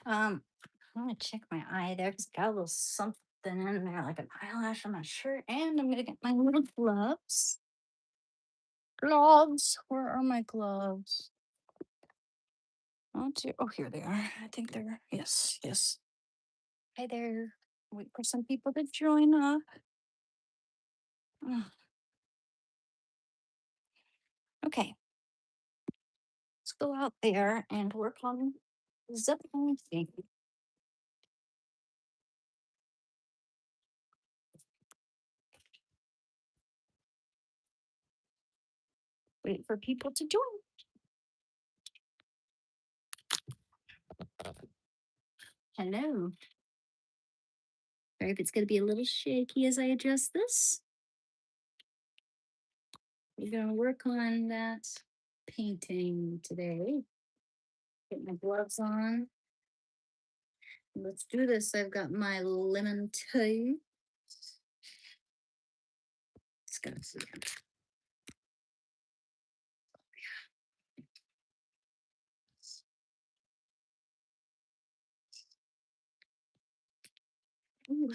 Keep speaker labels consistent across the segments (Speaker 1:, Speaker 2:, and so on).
Speaker 1: I'm gonna check my eye there because got a little something in there, like an eyelash on my shirt, and I'm gonna get my little gloves. Gloves. Where are my gloves? Oh, here they are. I think they're yes, yes. Hi there. Wait for some people to join up. Ugh, okay, let's go out there and work on zip thing. Wait for people to join. Hello. Sorry if it's gonna be a little shaky as I adjust this. We're gonna work on that painting today. Get my gloves on. Let's do this. I've got my lemon tea. Let's go see. Ooh,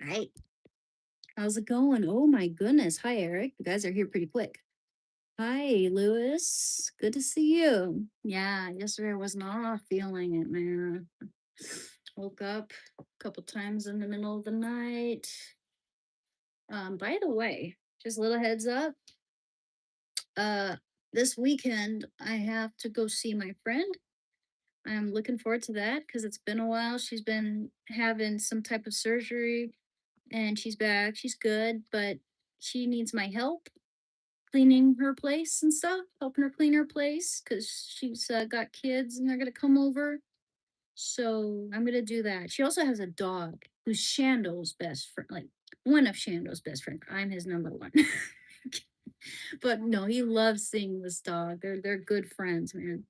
Speaker 1: right. How's it going? Oh my goodness. Hi, Eric. You guys are here pretty quick. Hi, Lewis. Good to see you. Yeah, yesterday I was not feeling it, man. Woke up a couple times in the middle of the night. By the way, just a little heads up. Uh, this weekend I have to go see my friend. I'm looking forward to that because it's been a while. She's been having some type of surgery and she's back. She's good, but she needs my help cleaning her place and stuff, helping her clean her place because she's got kids and they're going to come over. So I'm going to do that. She also has a dog who's Shando's best friend, like one of Shando's best friends. I'm his number one. But no, he loves seeing this dog. They're good friends, man.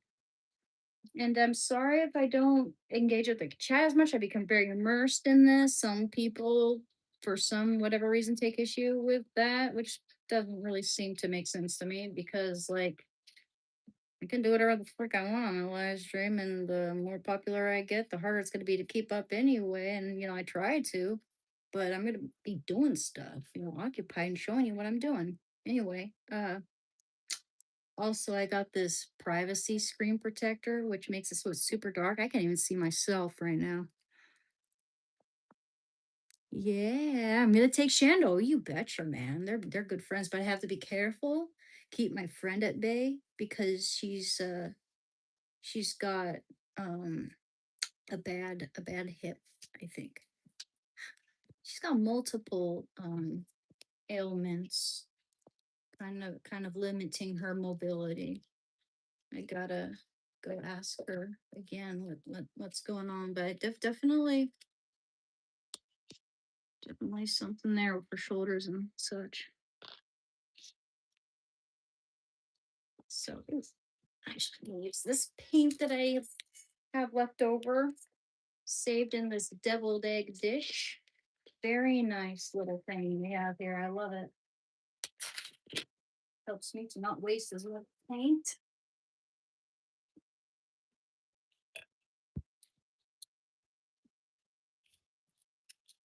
Speaker 1: And I'm sorry if I don't engage with the chat as much. I become very immersed in this. Some people, for some whatever reason, take issue with that, which doesn't really seem to make sense to me because, like, I can do whatever the frick I want on a live stream, and the more popular I get, the harder it's going to be to keep up anyway. And I try to, but I'm going to be doing stuff, occupied and showing you what I'm doing anyway. Also, I got this privacy screen protector, which makes it so it's super dark. I can't even see myself right now. Yeah, I'm gonna take Shando. You betcha, man. They're good friends, but I have to be careful. Keep my friend at bay because she's got um a bad hip, I think. She's got multiple ailments, kind of limiting her mobility. I gotta go ask her again what's going on, but definitely something there with her shoulders and such. So I should use this paint that I have left over, saved in this deviled egg dish. Very nice little thing we have here. I love it. Helps me to not waste as much paint.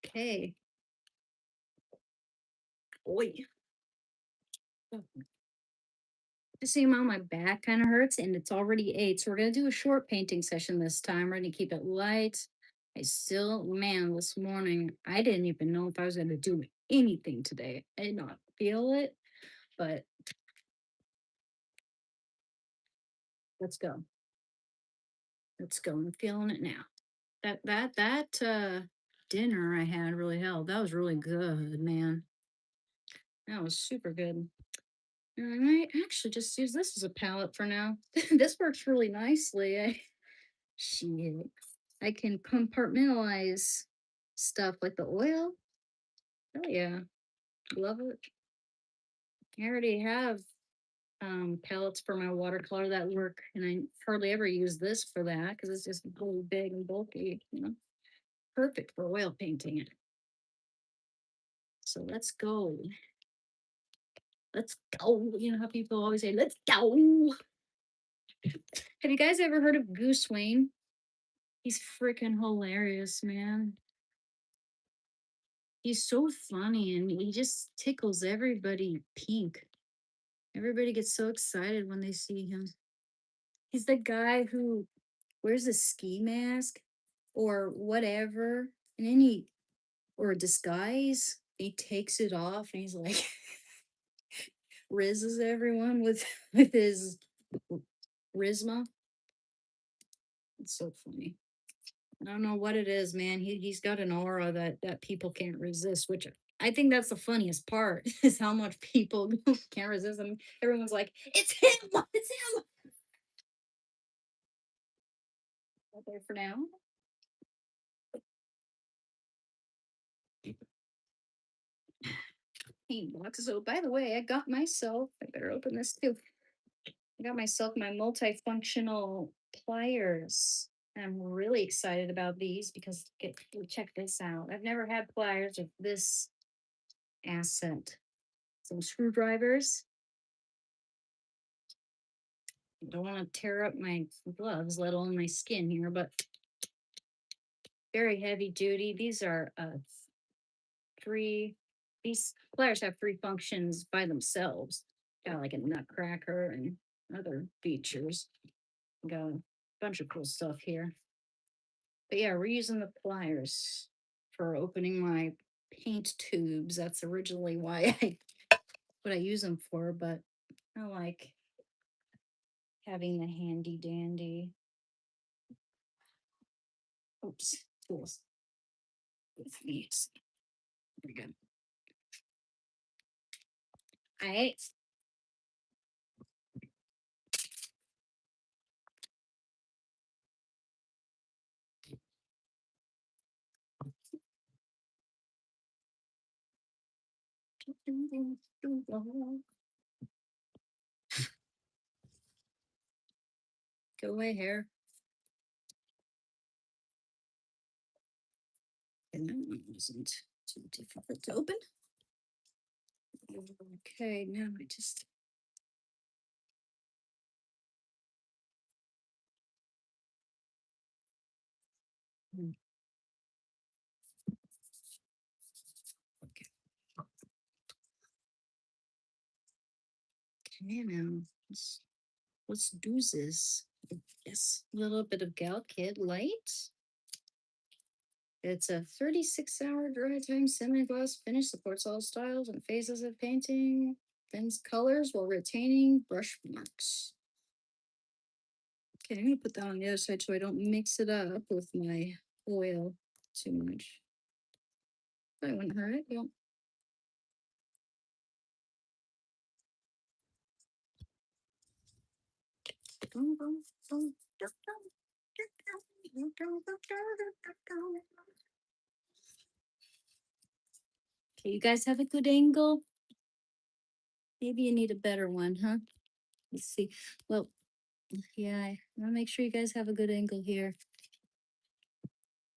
Speaker 1: Okay. Oi. You see how my back kind of hurts and it's already 8. So we're gonna do a short painting session this time. We're gonna keep it light. I still, man, this morning I didn't even know if I was gonna do anything today. I did not feel it, but let's go. Let's go. I'm feeling it now. That dinner I had really helped. That was really good, man. That was super good. And I might actually just use this as a palette for now. This works really nicely. Shit. I can compartmentalize stuff like the oil. Oh yeah, love it. I already have palettes for my watercolor that work, and I hardly ever use this for that because it's just really big and bulky, you know. Perfect for oil painting it. So let's go. Let's go. You know how people always say, let's go. Have you guys ever heard of Goose Wayne? He's freaking hilarious, man. He's so funny and he just tickles everybody pink. Everybody gets so excited when they see him. He's the guy who wears a ski mask or whatever, and then or a disguise. He takes it off and he's like rizzes everyone with his Risma. It's so funny. I don't know what it is, man. He's got an aura that people can't resist, which I think that's the funniest part is how much people can't resist him. Everyone's like, it's him, it's him. Right there for now. Hey, box. So by the way, I got myself, I better open this too. I got myself my multifunctional pliers. I'm really excited about these because check this out. I've never had pliers with this asset. Some screwdrivers. Don't want to tear up my gloves, let alone my skin here, but very heavy duty. These are three, these pliers have three functions by themselves. Got like a nutcracker and other features. Got a bunch of cool stuff here. But yeah, we're using the pliers for opening my paint tubes. That's originally why what I use them for, but I like having the handy dandy. Oops, tools with me. Very good. All right. Go away, hair. And that one wasn't too difficult to open. Okay, now I just. Okay. Okay, now let's do this. Yes, a little bit of Gal Kid Light. It's a 36-hour dry time semi-gloss finish, supports all styles and phases of painting, blends colors while retaining brush marks. Okay, I'm gonna put that on the other side so I don't mix it up with my oil too much. That wouldn't hurt. Yep. Okay, you guys have a good angle? Maybe you need a better one, huh? Let's see. Well, yeah, I want to make sure you guys have a good angle here.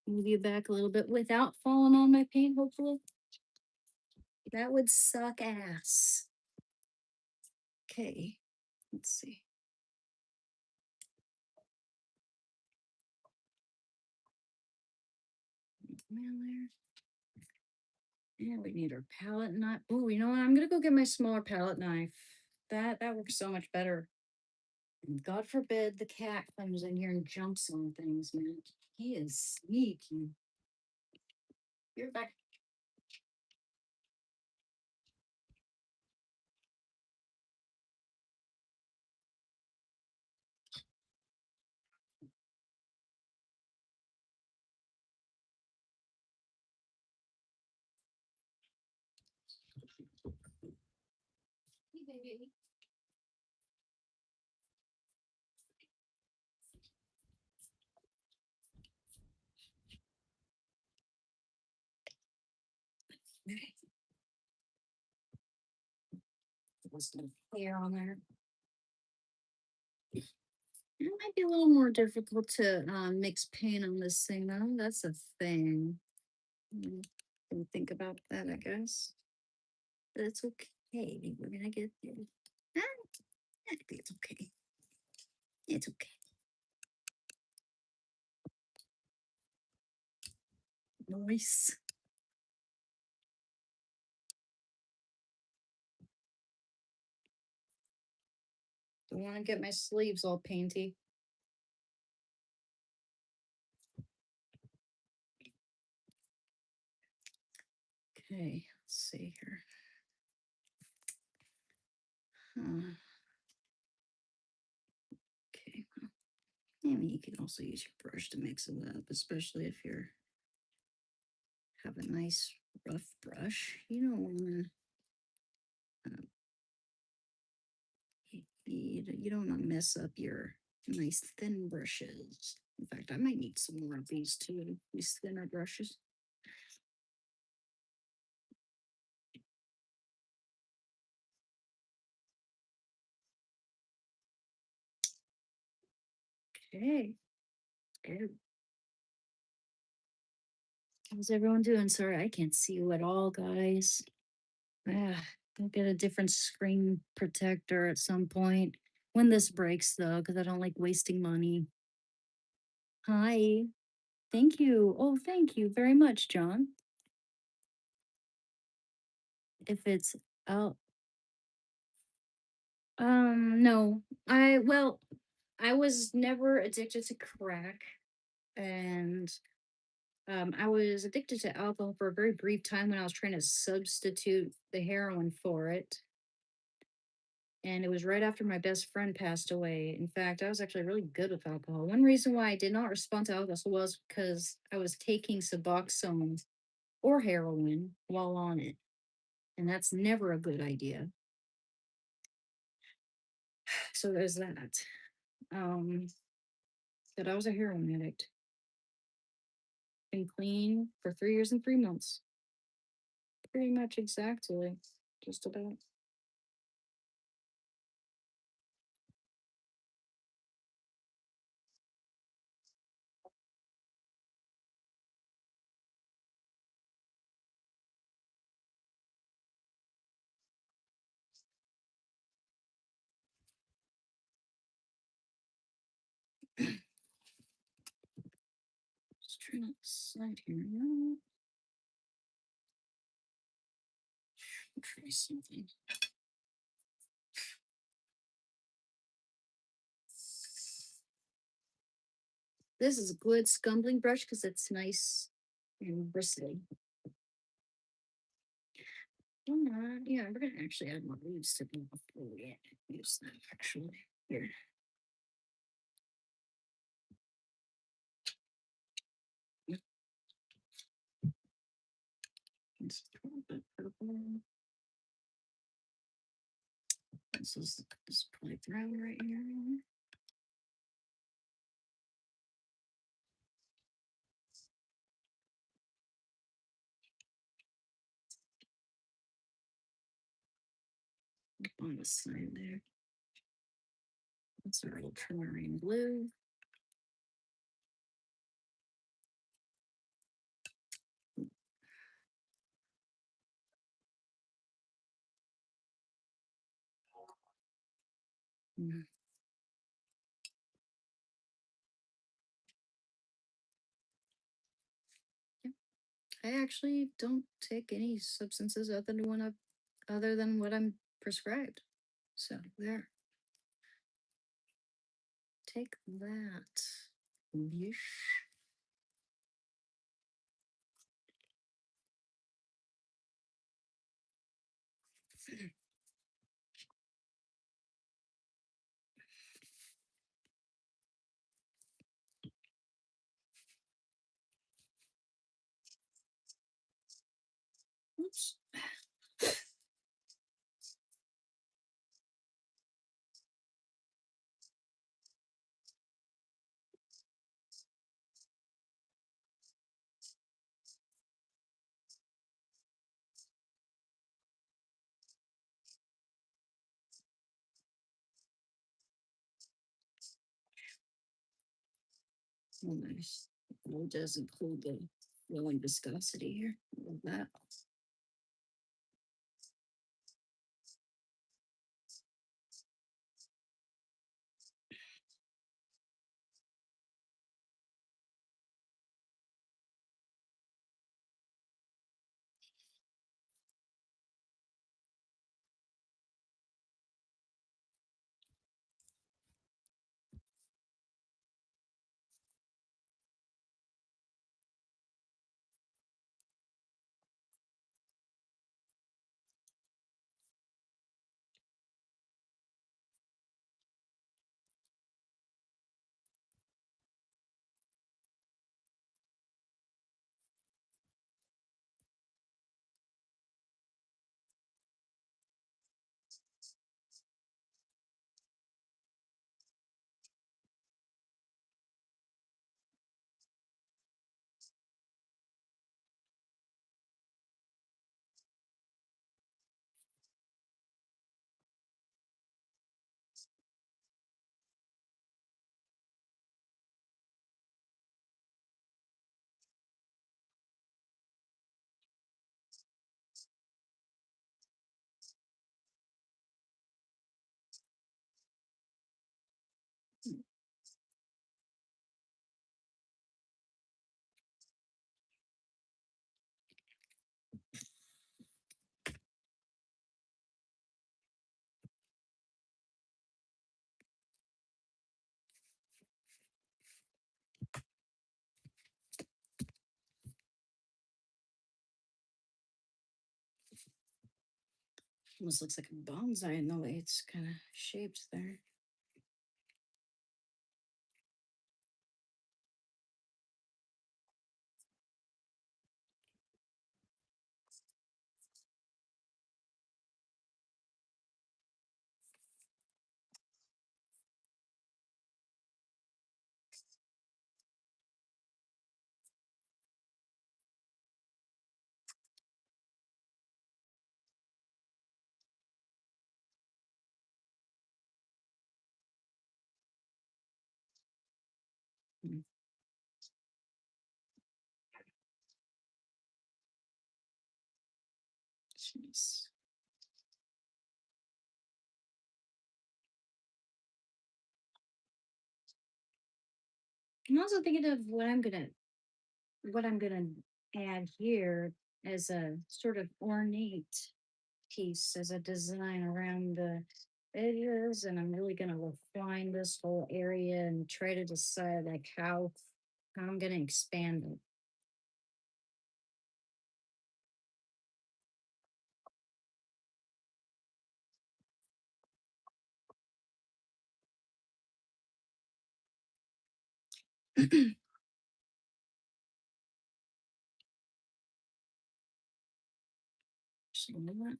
Speaker 1: Move you back a little bit without falling on my paint, hopefully. That would suck ass. Okay, let's see. Man, there. Yeah, we need our palette knife. Oh, you know what? I'm gonna go get my smaller palette knife. That works so much better. And God forbid the cat comes in here and jumps on things, man. He is sneaky. You're back. Hey, baby. Okay. Was no hair on there. It might be a little more difficult to mix paint on this thing, though. That's a thing. Mm, Didn't think about that, I guess. But it's okay. We're gonna get there. Ah, I think it's okay. It's okay. Nice. Don't want to get my sleeves all painty. Okay, let's see here. Okay, well, maybe you can also use your brush to mix it up, especially if you're have a nice rough brush. You don't want to. You don't want to mess up your nice thin brushes. In fact, I might need some more of these too. These thinner brushes. Okay. Good. How's everyone doing? Sorry, I can't see you at all, guys. Ah, I'll get a different screen protector at some point. When this breaks, though, because I don't like wasting money. Hi. Thank you. Oh, thank you very much, John. If it's out, no. I was never addicted to crack, and I was addicted to alcohol for a very brief time when I was trying to substitute the heroin for it. And it was right after my best friend passed away. In fact, I was actually really good with alcohol. One reason why I did not respond to alcohol was because I was taking Suboxone or heroin while on it. And that's never a good idea. So there's that. Um, but I was a heroin addict. Been clean for 3 years and 3 months. Pretty much exactly. Just about. Just trying to decide here. No, try something. This is a good scumbling brush because it's nice and bristly. Yeah, we're gonna actually add more leaves to them before we use them. Actually, here. It's a little bit purple. This play around right here. On the side there. That's our ultramarine blue. Mm. Yeah. I actually don't take any substances other than what I'm prescribed. So there. Take that. Yeesh. Oops. Oh, nice. Well, it does include the willing viscosity here. Love that. Almost looks like a bonsai in the way it's kind of shaped there. Mm, jeez. I'm also thinking of what I'm gonna add here as a sort of ornate piece as a design around the edges, and I'm really gonna refine this whole area and try to decide like how I'm gonna expand it. So what?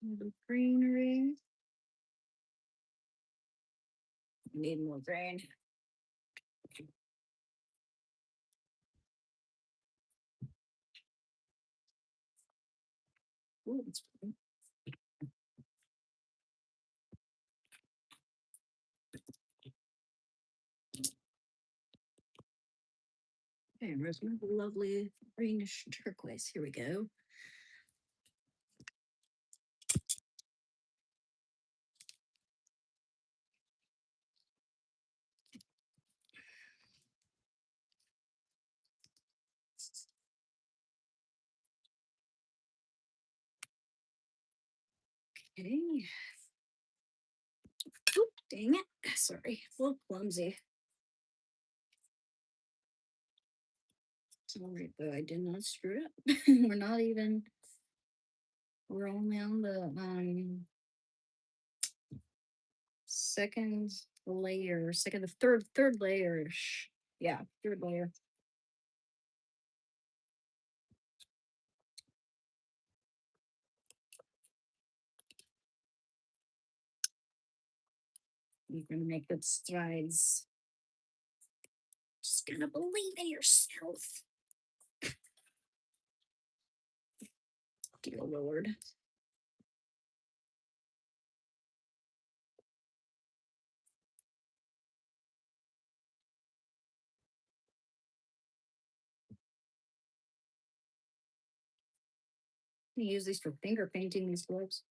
Speaker 1: The greenery. Need more green. Ooh, it's pretty. Okay, where's my lovely greenish turquoise? Here we go. Okay. Oop, dang it. Sorry, a little clumsy. Sorry, but I did not screw it up. We're only on the second layer, third layer. Yeah, third layer. You're gonna make good strides. Just gonna believe in yourself. Dear Lord. I use these for finger painting, these gloves.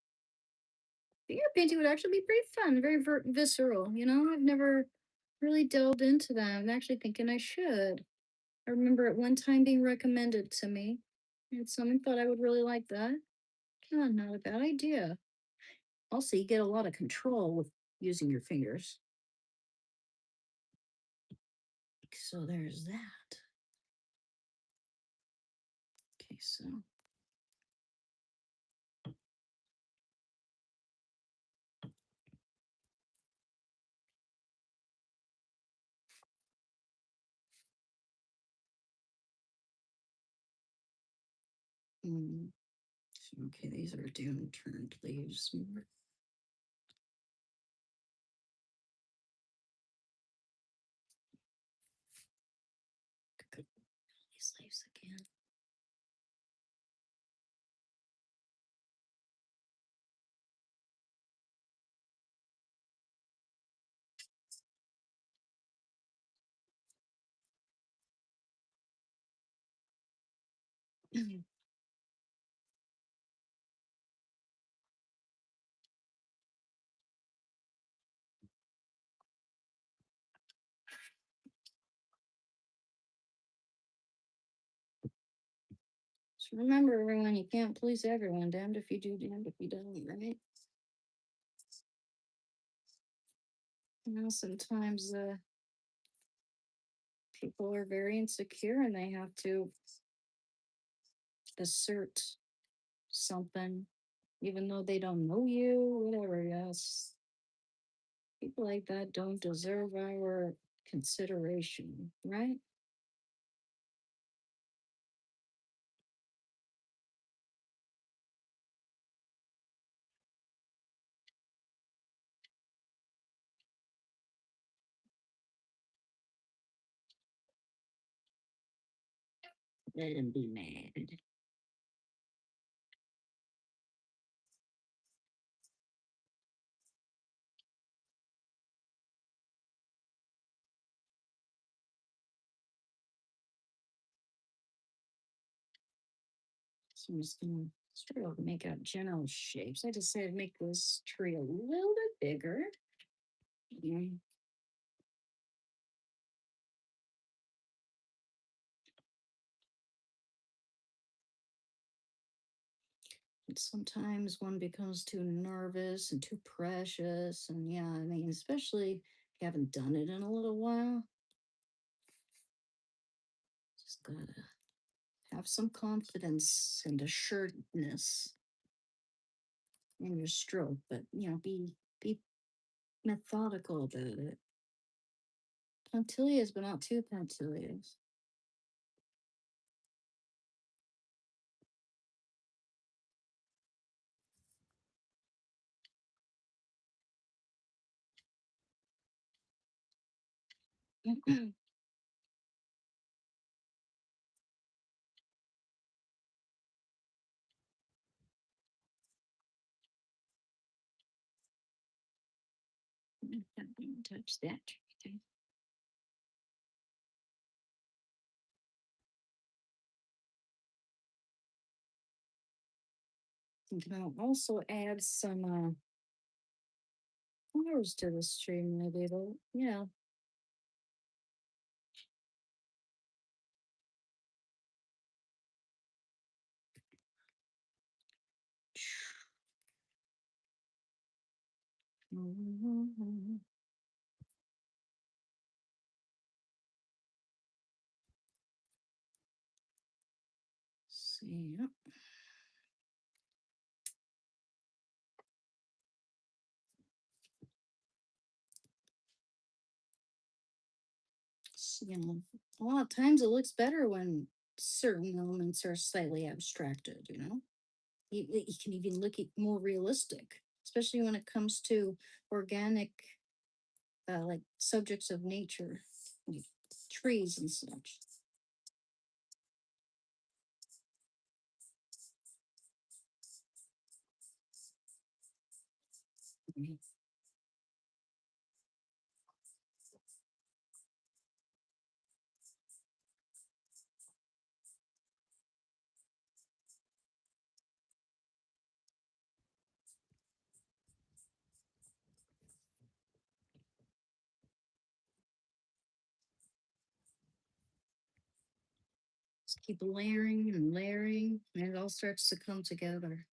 Speaker 1: Finger painting would actually be pretty fun, very visceral. I've never really delved into that. I'm actually thinking I should. I remember at one time being recommended to me, and someone thought I would really like that. Oh, not a bad idea. Also, you get a lot of control with using your fingers. So there's that. Okay, so. Mm, okay, these are downturned leaves. These leaves again. So remember, everyone, you can't please everyone. Damned if you do, damned if you don't, right? Sometimes people are very insecure and they have to assert something, even though they don't know you, whatever. Yes, people like that don't deserve our consideration, right? Let them be mad. So I'm just gonna start to make out general shapes. I decided to make this tree a little bit bigger. Yeah. Sometimes one becomes too nervous and too precious. And yeah, I mean, especially if you haven't done it in a little while, just gotta have some confidence and assuredness in your stroke, but be methodical about it. Punctilious, but not too punctilious. Don't touch that. You can also add some flowers to the tree, maybe. Yeah. See, yep. A lot of times it looks better when certain elements are slightly abstracted. It can even look more realistic, especially when it comes to organic, like subjects of nature, like trees and such. Mhm. Keep layering and layering, and it all starts to come together.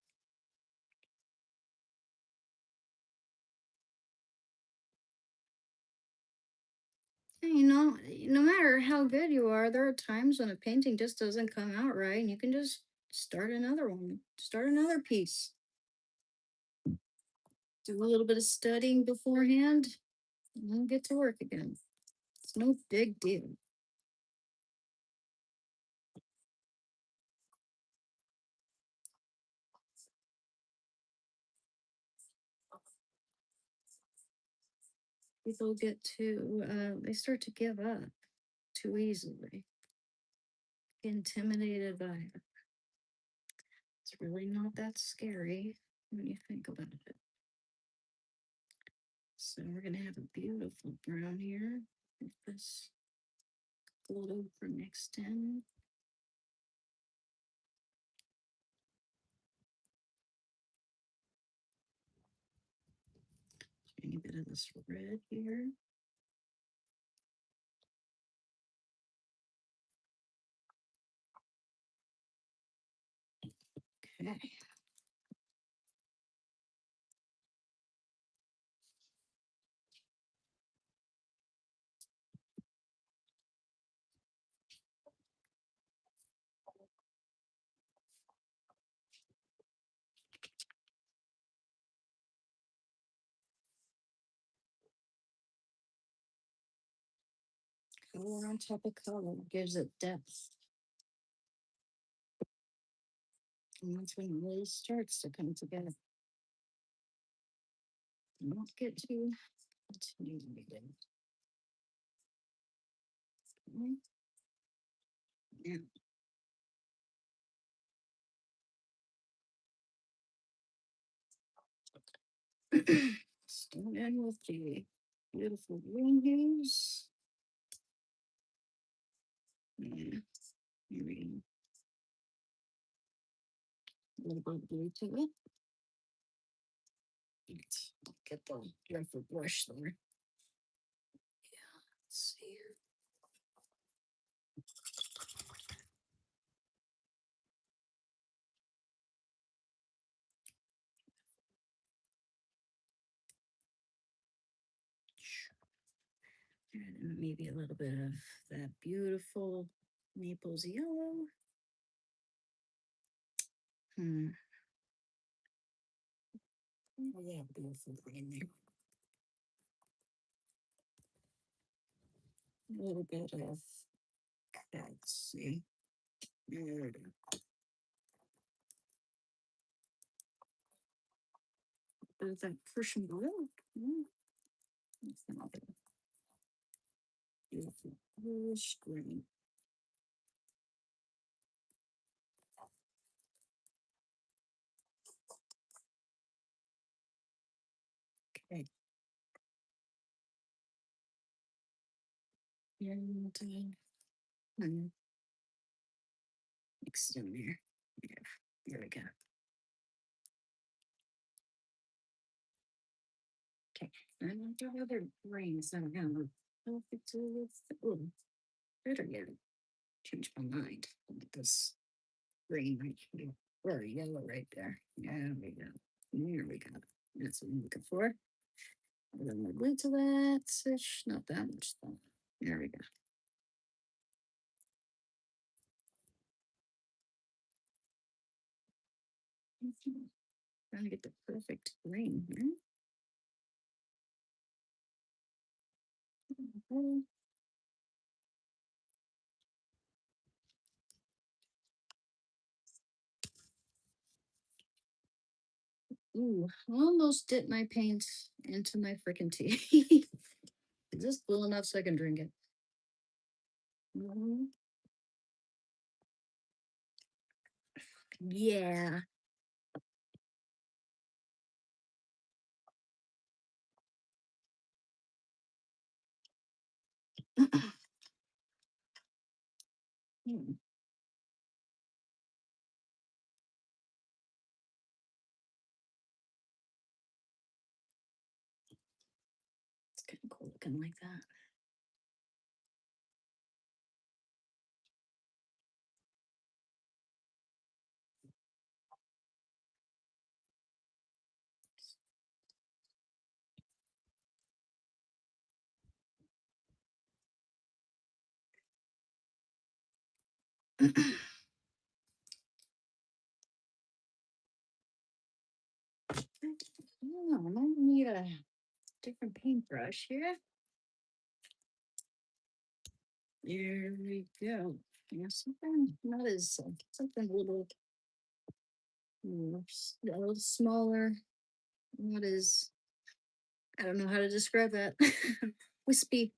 Speaker 1: And, no matter how good you are, there are times when a painting just doesn't come out right, and you can just start another one, start another piece, do a little bit of studying beforehand, and then get to work again. It's no big deal. People they start to give up too easily, get intimidated by it. It's really not that scary when you think about it. So we're gonna have a beautiful brown here with this photo for next in. Any bit of this red here. Okay. Color on top of color gives it depth. And that's when it really starts to come together. Don't get too intimidated. Okay. Yeah. Start in with the beautiful green hues. Yeah. Here we go. A little bit of blue to it. Let's get the rifle brush there. Yeah, let's see. And maybe a little bit of that beautiful Naples yellow. Hmm. Oh, yeah, beautiful green there. A little bit of, let's see. There it is. Bit of that Prussian blue. That's another beautiful bluish green. Okay. And mix it in there. Yeah, there we go. Okay, and the other grains that are gonna perfect with oh, better yet. Change my mind. With this green right here. Or yellow right there. Yeah, there we go. There we go. That's what I'm looking for. A little more blue to that. Ish, not that much though. There we go. Trying to get the perfect green here. Mhm. Ooh, I almost dipped my paint into my freaking tea. Is this cool enough so I can drink it? Mhm. Yeah. Hmm, it's kind of cool looking like that. Oh, I might need a different paintbrush here. There we go. Yeah, something not as something a little smaller. Not as I don't know how to describe that. Wispy.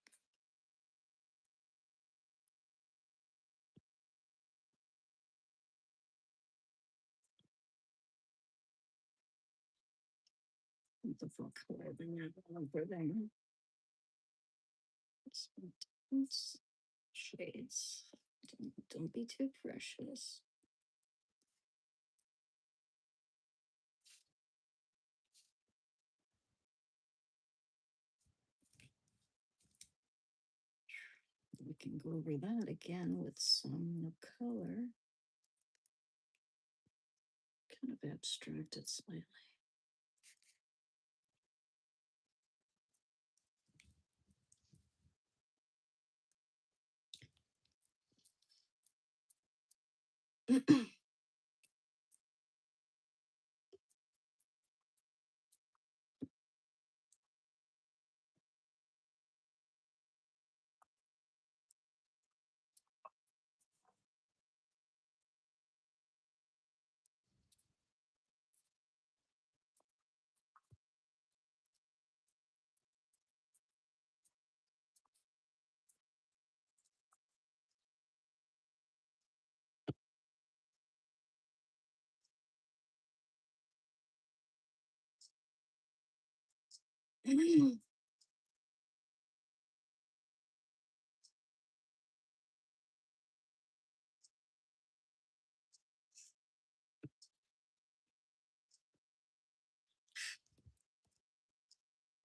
Speaker 1: What the fuck color thing I'm putting? Shades. Don't be too precious. We can go over that again with some color. Kind of abstracted slightly.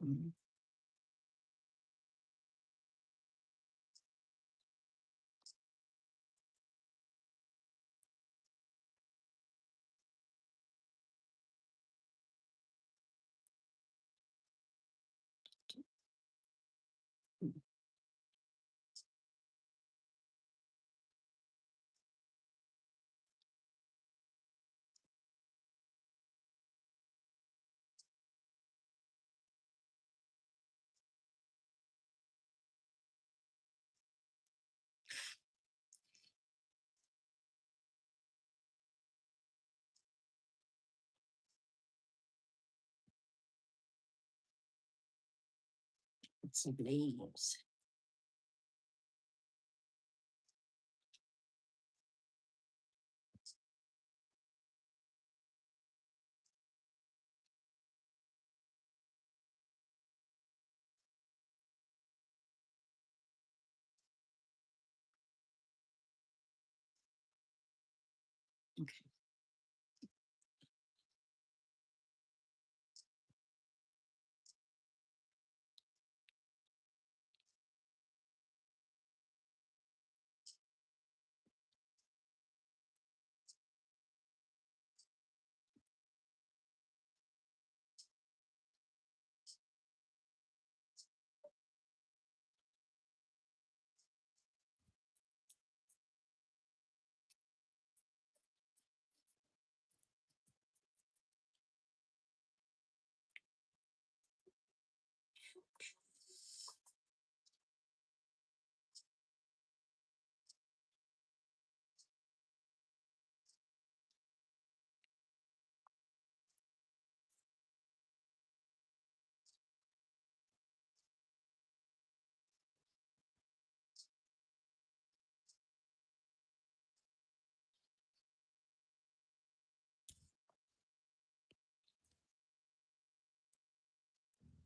Speaker 1: Mm. Some leaves. Okay.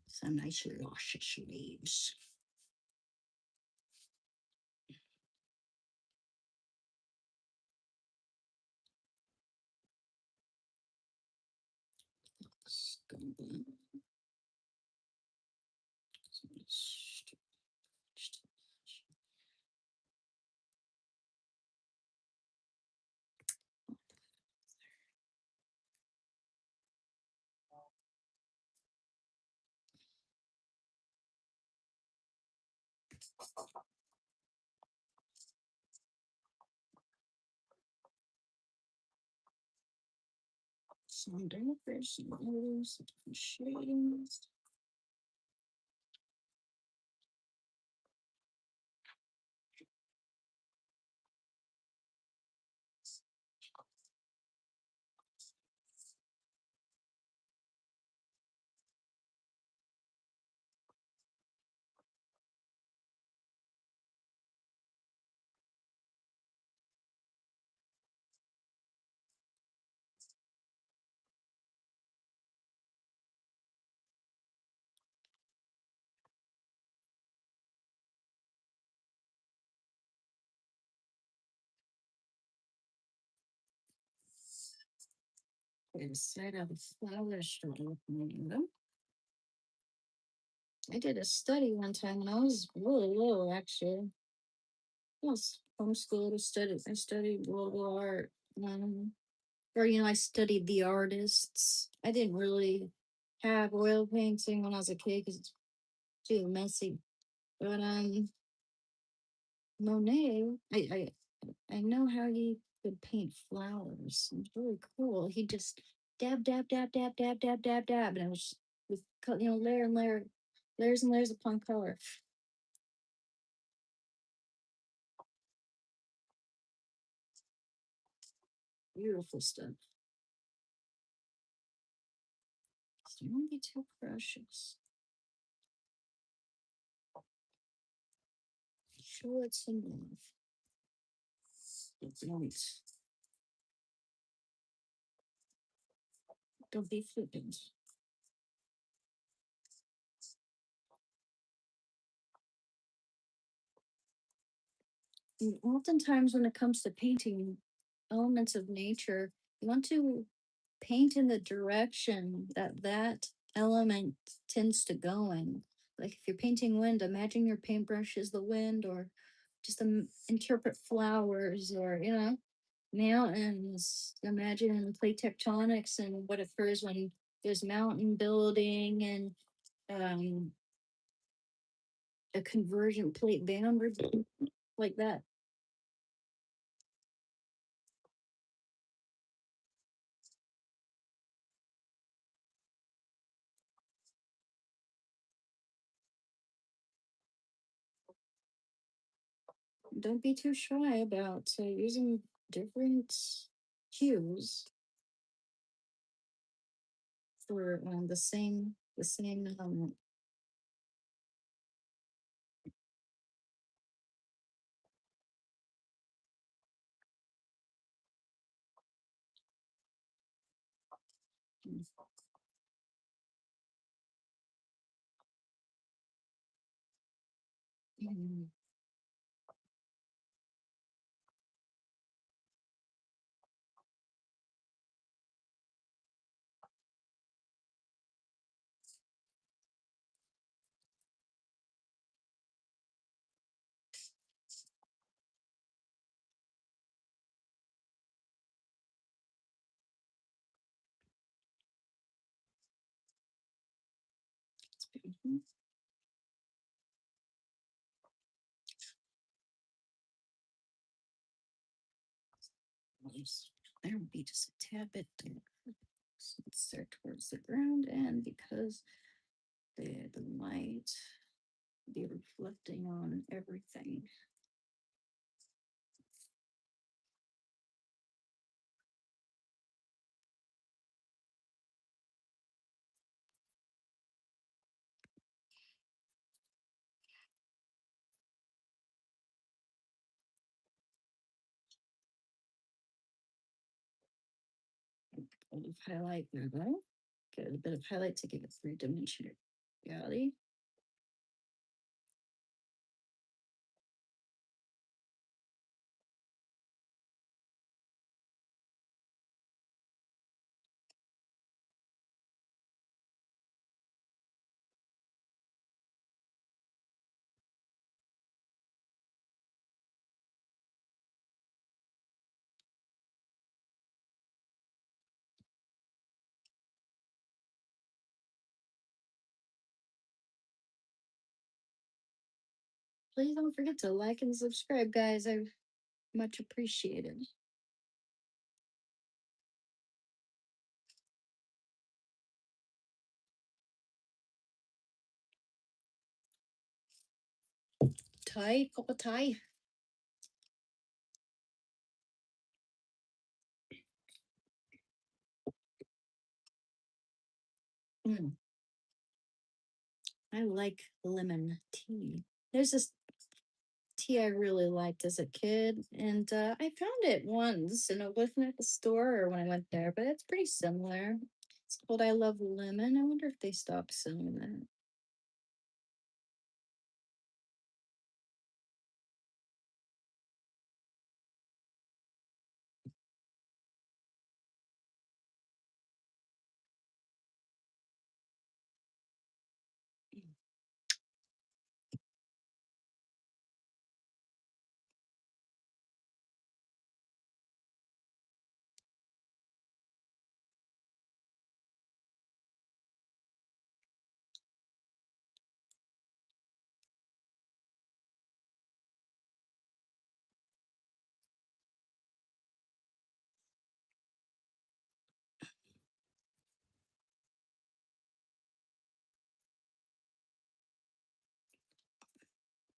Speaker 1: Some nice luscious leaves. Scumbag. Some darker, some lighter, some different shades. Inside of the flowers started looking at them. I did a study one time when I was really little, actually. I was homeschooled. I studied global art. Or, I studied the artists. I didn't really have oil painting when I was a kid because it's too messy. But, Monet, I know how he could paint flowers. It's really cool. He just dab, dab, dab, dab, dab, dab, dab, dab, and it was with layer and layer, layers and layers upon color. Beautiful stuff. So don't be too precious. Show it some love. Don't, don't be flippant. And oftentimes, when it comes to painting elements of nature, you want to paint in the direction that that element tends to go in. Like if you're painting wind, imagine your paintbrush is the wind, or just interpret flowers, or mountains. Imagine plate tectonics and what occurs when there's mountain building and um, a convergent plate boundary like that. Don't be too shy about using different hues for the same element. Mm. It's beautiful. There will be just a tad bit there. Since they're towards the ground, and because the light be reflecting on everything. A bit of highlight there, though. Get a bit of highlight to give it three-dimensional reality. Please don't forget to like and subscribe, guys. I much appreciated. Thai, cup of Thai. Mm, I like lemon tea. There's this tea I really liked as a kid, and I found it once, and it wasn't at the store or when I went there, but it's pretty similar. It's called I Love Lemon. I wonder if they stopped selling that.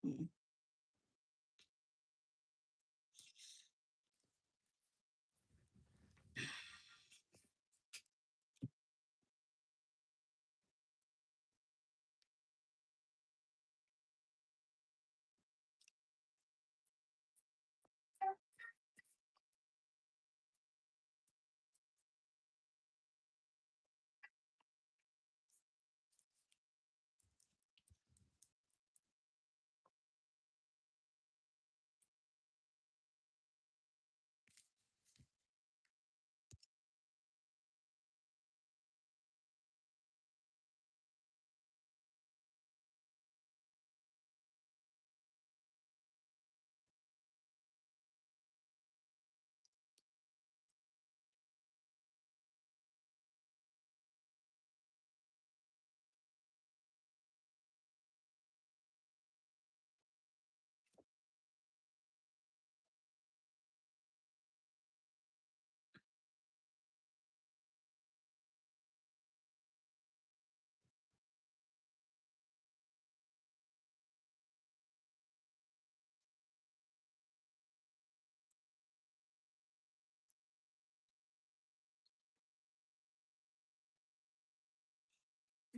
Speaker 1: Mm.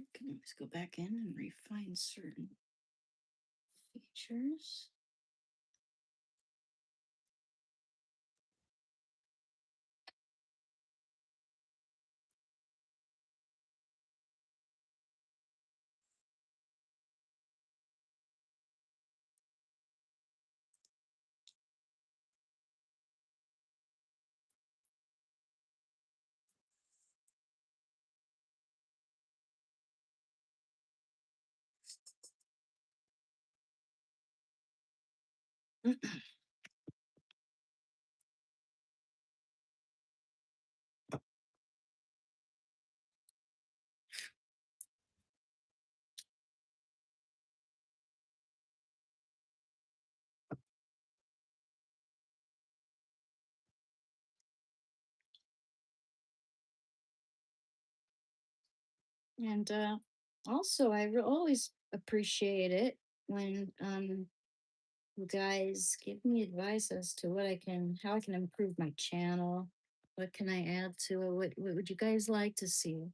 Speaker 1: I can always go back in and refine certain features. And also, always appreciate it when you guys give me advice as to how I can improve my channel. What can I add to it? What would you guys like to see?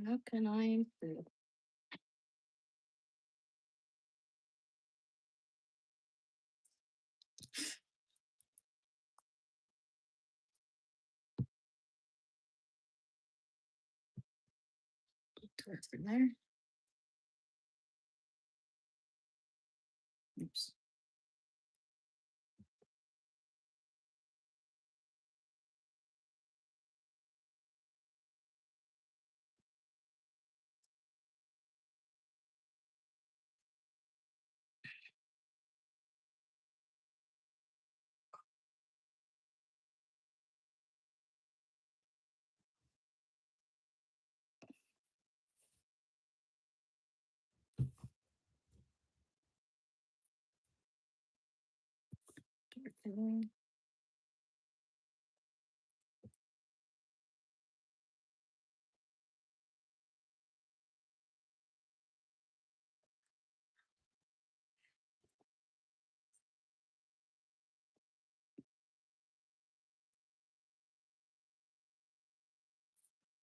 Speaker 1: How can I improve? Towards from there. Oops. Okay.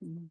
Speaker 1: Mm.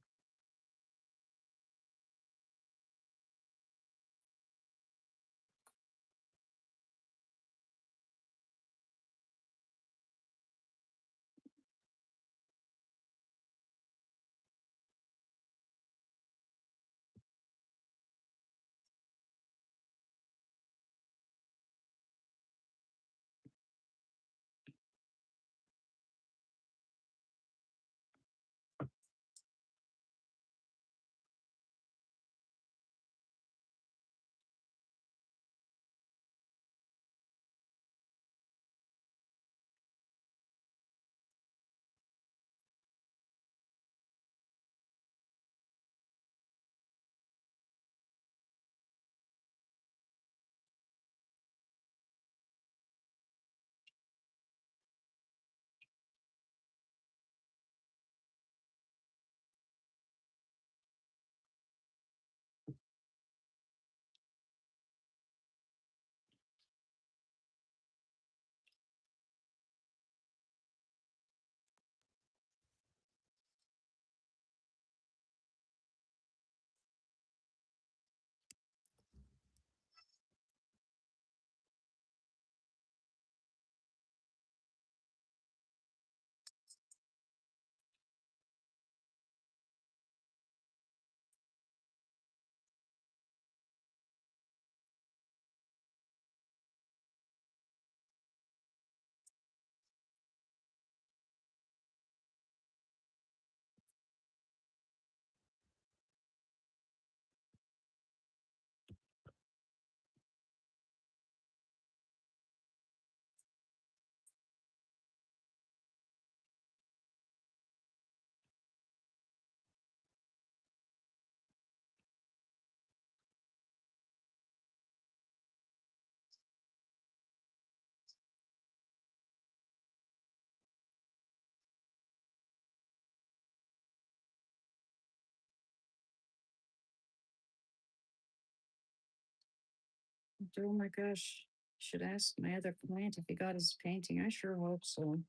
Speaker 1: Oh my gosh. Should ask my other client if he got his painting. I sure hope so.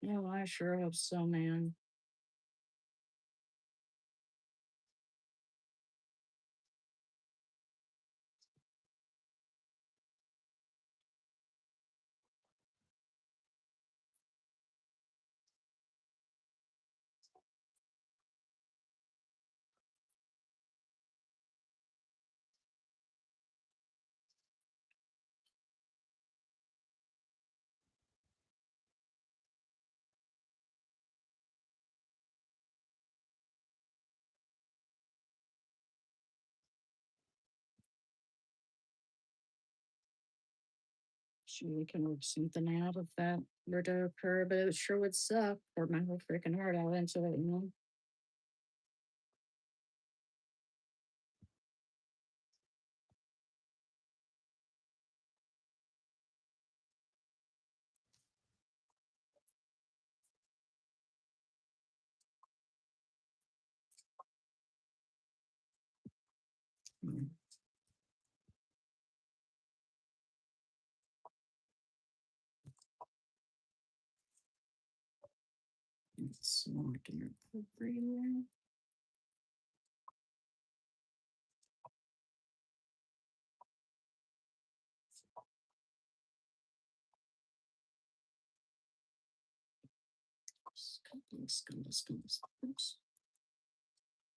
Speaker 1: Yeah, I sure hope so, man. Sure, we can work something out if that were to occur, but it sure would suck for my whole freaking heart out into it, you know? Mm. It's not inappropriate. Oops.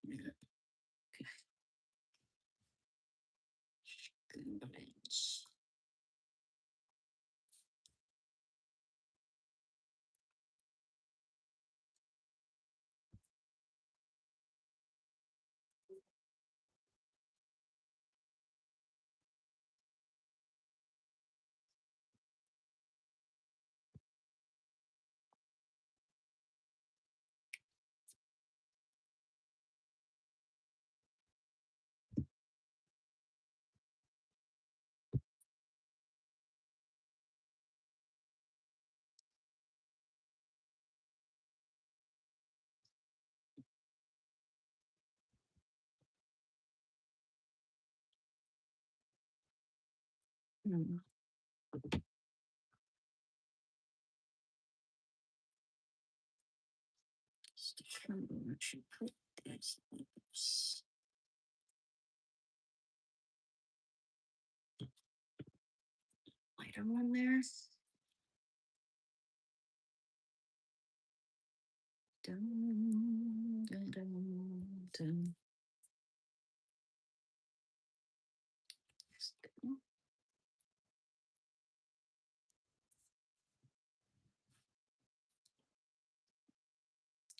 Speaker 1: Yeah. Scribblings. Hmm. Just determine where I should put these labels. Lighter one there. Dun, dun, dun, dun.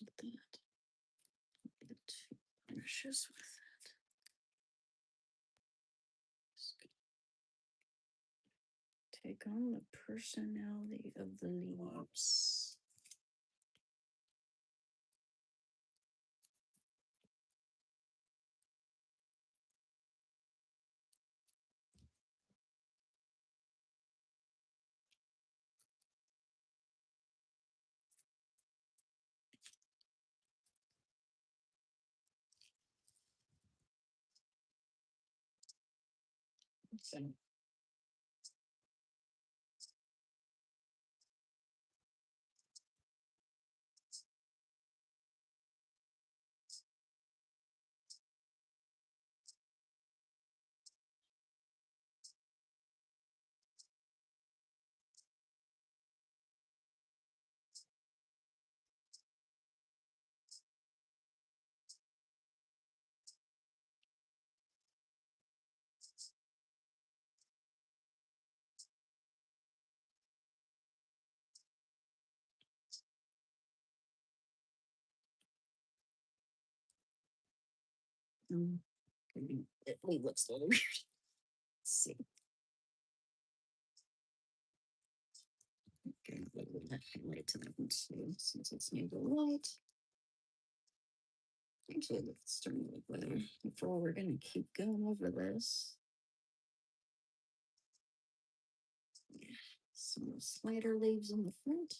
Speaker 1: Like that. Get two brushes with it. Take on the personality of the leaves. So, um, it looks a little weird. Let's see. Okay, let that highlight to that one too, since it's near the light. Actually, it's starting to look better. Before we're gonna keep going over this. Some slider leaves in the front.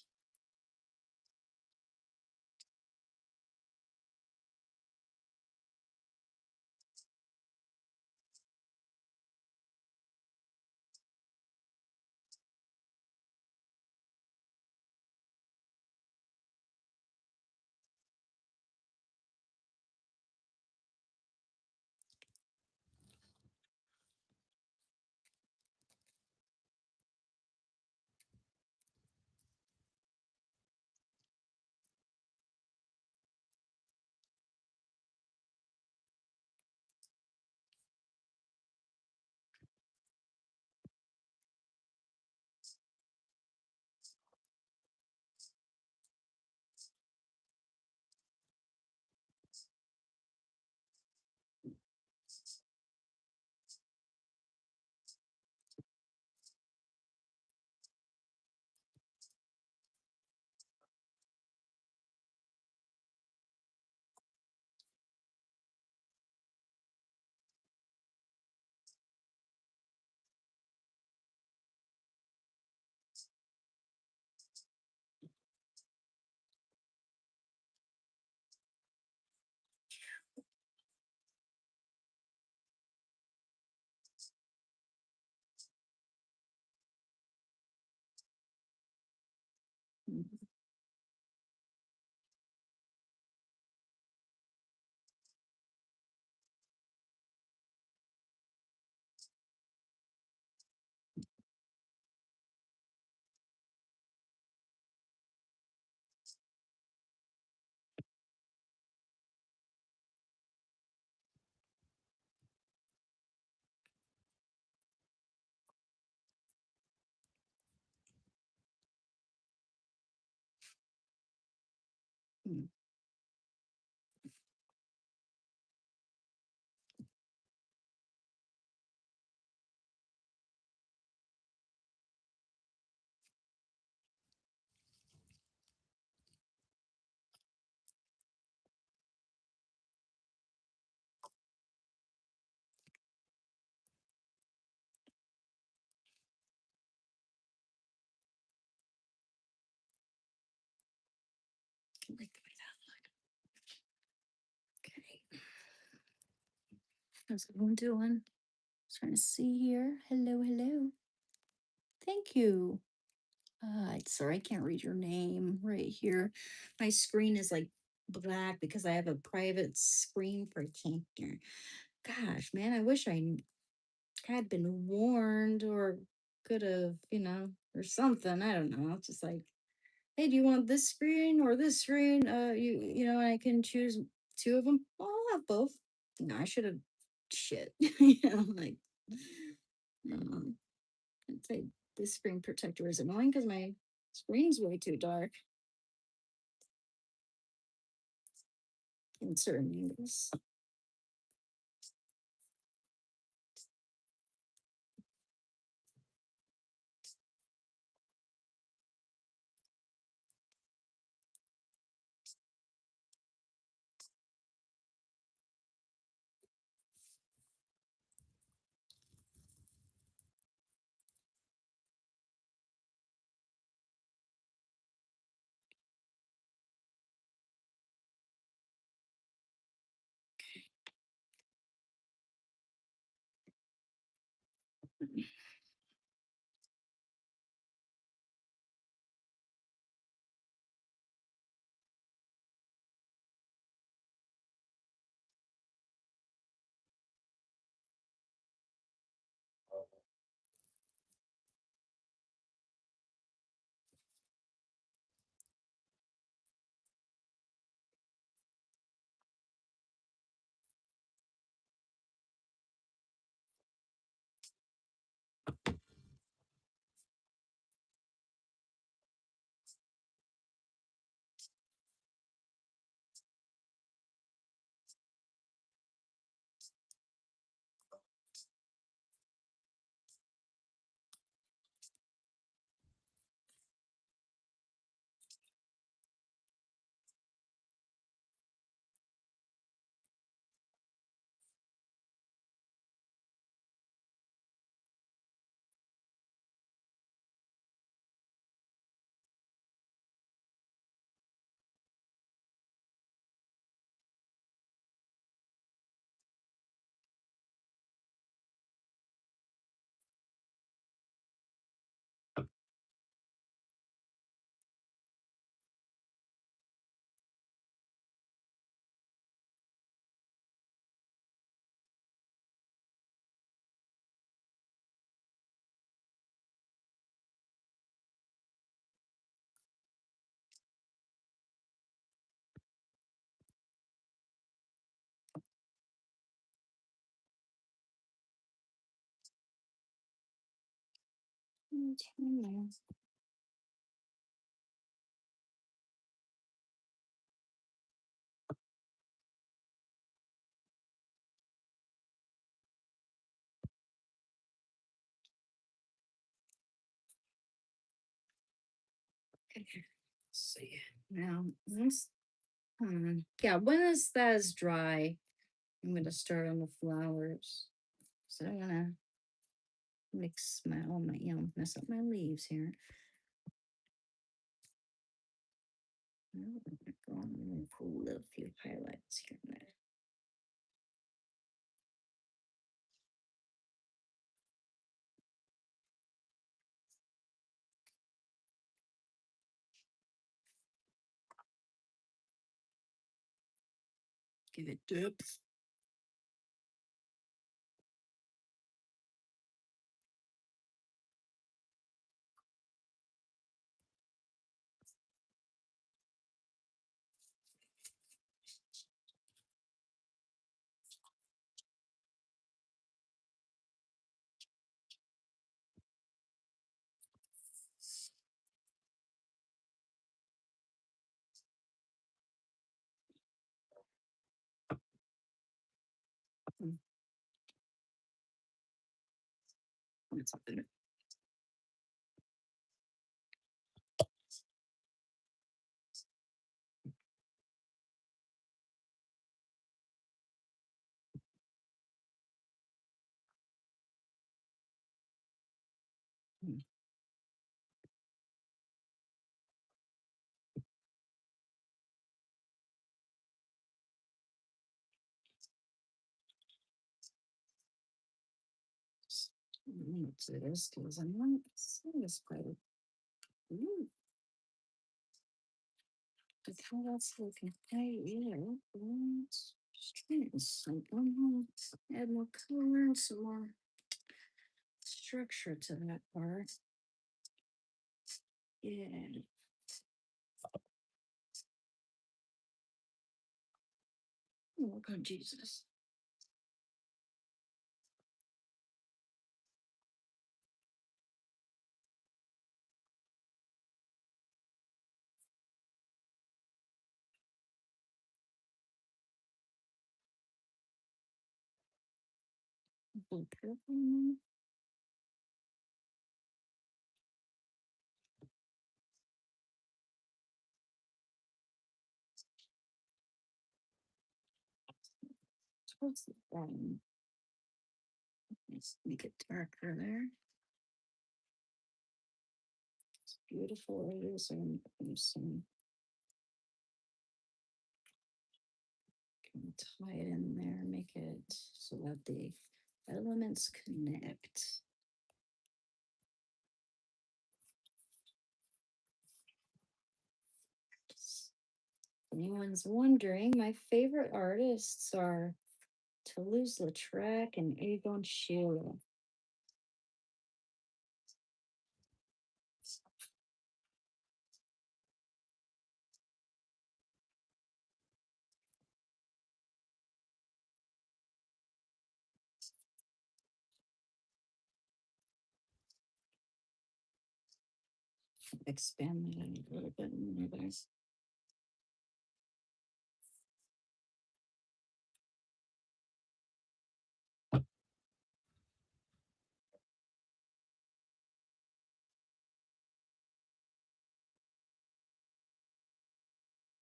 Speaker 1: Hmm. I like the way that look. Okay. How's everyone doing? Trying to see here. Hello, hello. Thank you. Sorry, I can't read your name right here. My screen is like black because I have a private screen protector. Gosh, man, I wish had been warned or could have, or something. I don't know. It's just like, hey, do you want this screen or this screen? I can choose two of them. Well, I'll have both. No, I should have shit. Like, um, I'd say this screen protector is annoying because my screen's way too dark in certain angles. See now this yeah, when is that is dry, I'm gonna start on the flowers. So I'm gonna mix mess up my leaves here. I'm gonna pull a little few highlights here and there. Give it depth. Mm, that's better. Mm, to this because I'm not satisfied. Ooh, but how that's looking. Hey, yeah, strings. I don't know. Add more color and some more structure to that part. Yeah. Oh, God, Jesus. Blue purple. Towards the bottom. Let's make it darker there. It's beautiful. It is. I'm some can tie it in there, make it so that the elements connect. If anyone's wondering, my favorite artists are Toulouse-Lautrec and Egon Schiele. Expand that a little bit more there.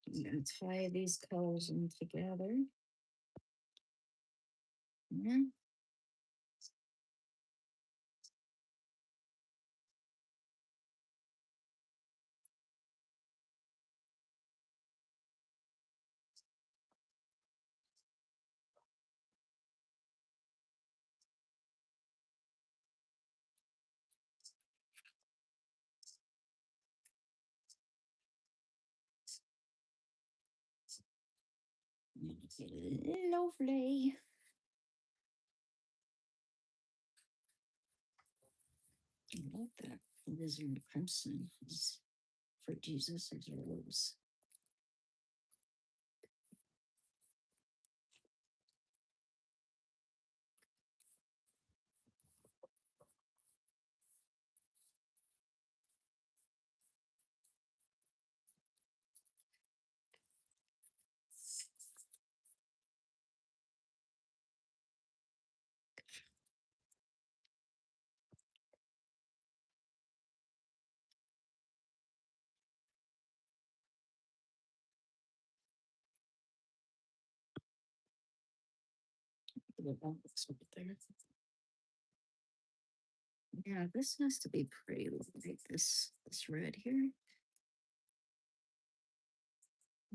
Speaker 1: I'm gonna tie these colors in together. Yeah. Lovely. I like that. Lizard crimson is for Jesus as a rose. The box right there. Yeah, this has to be pretty like this red here.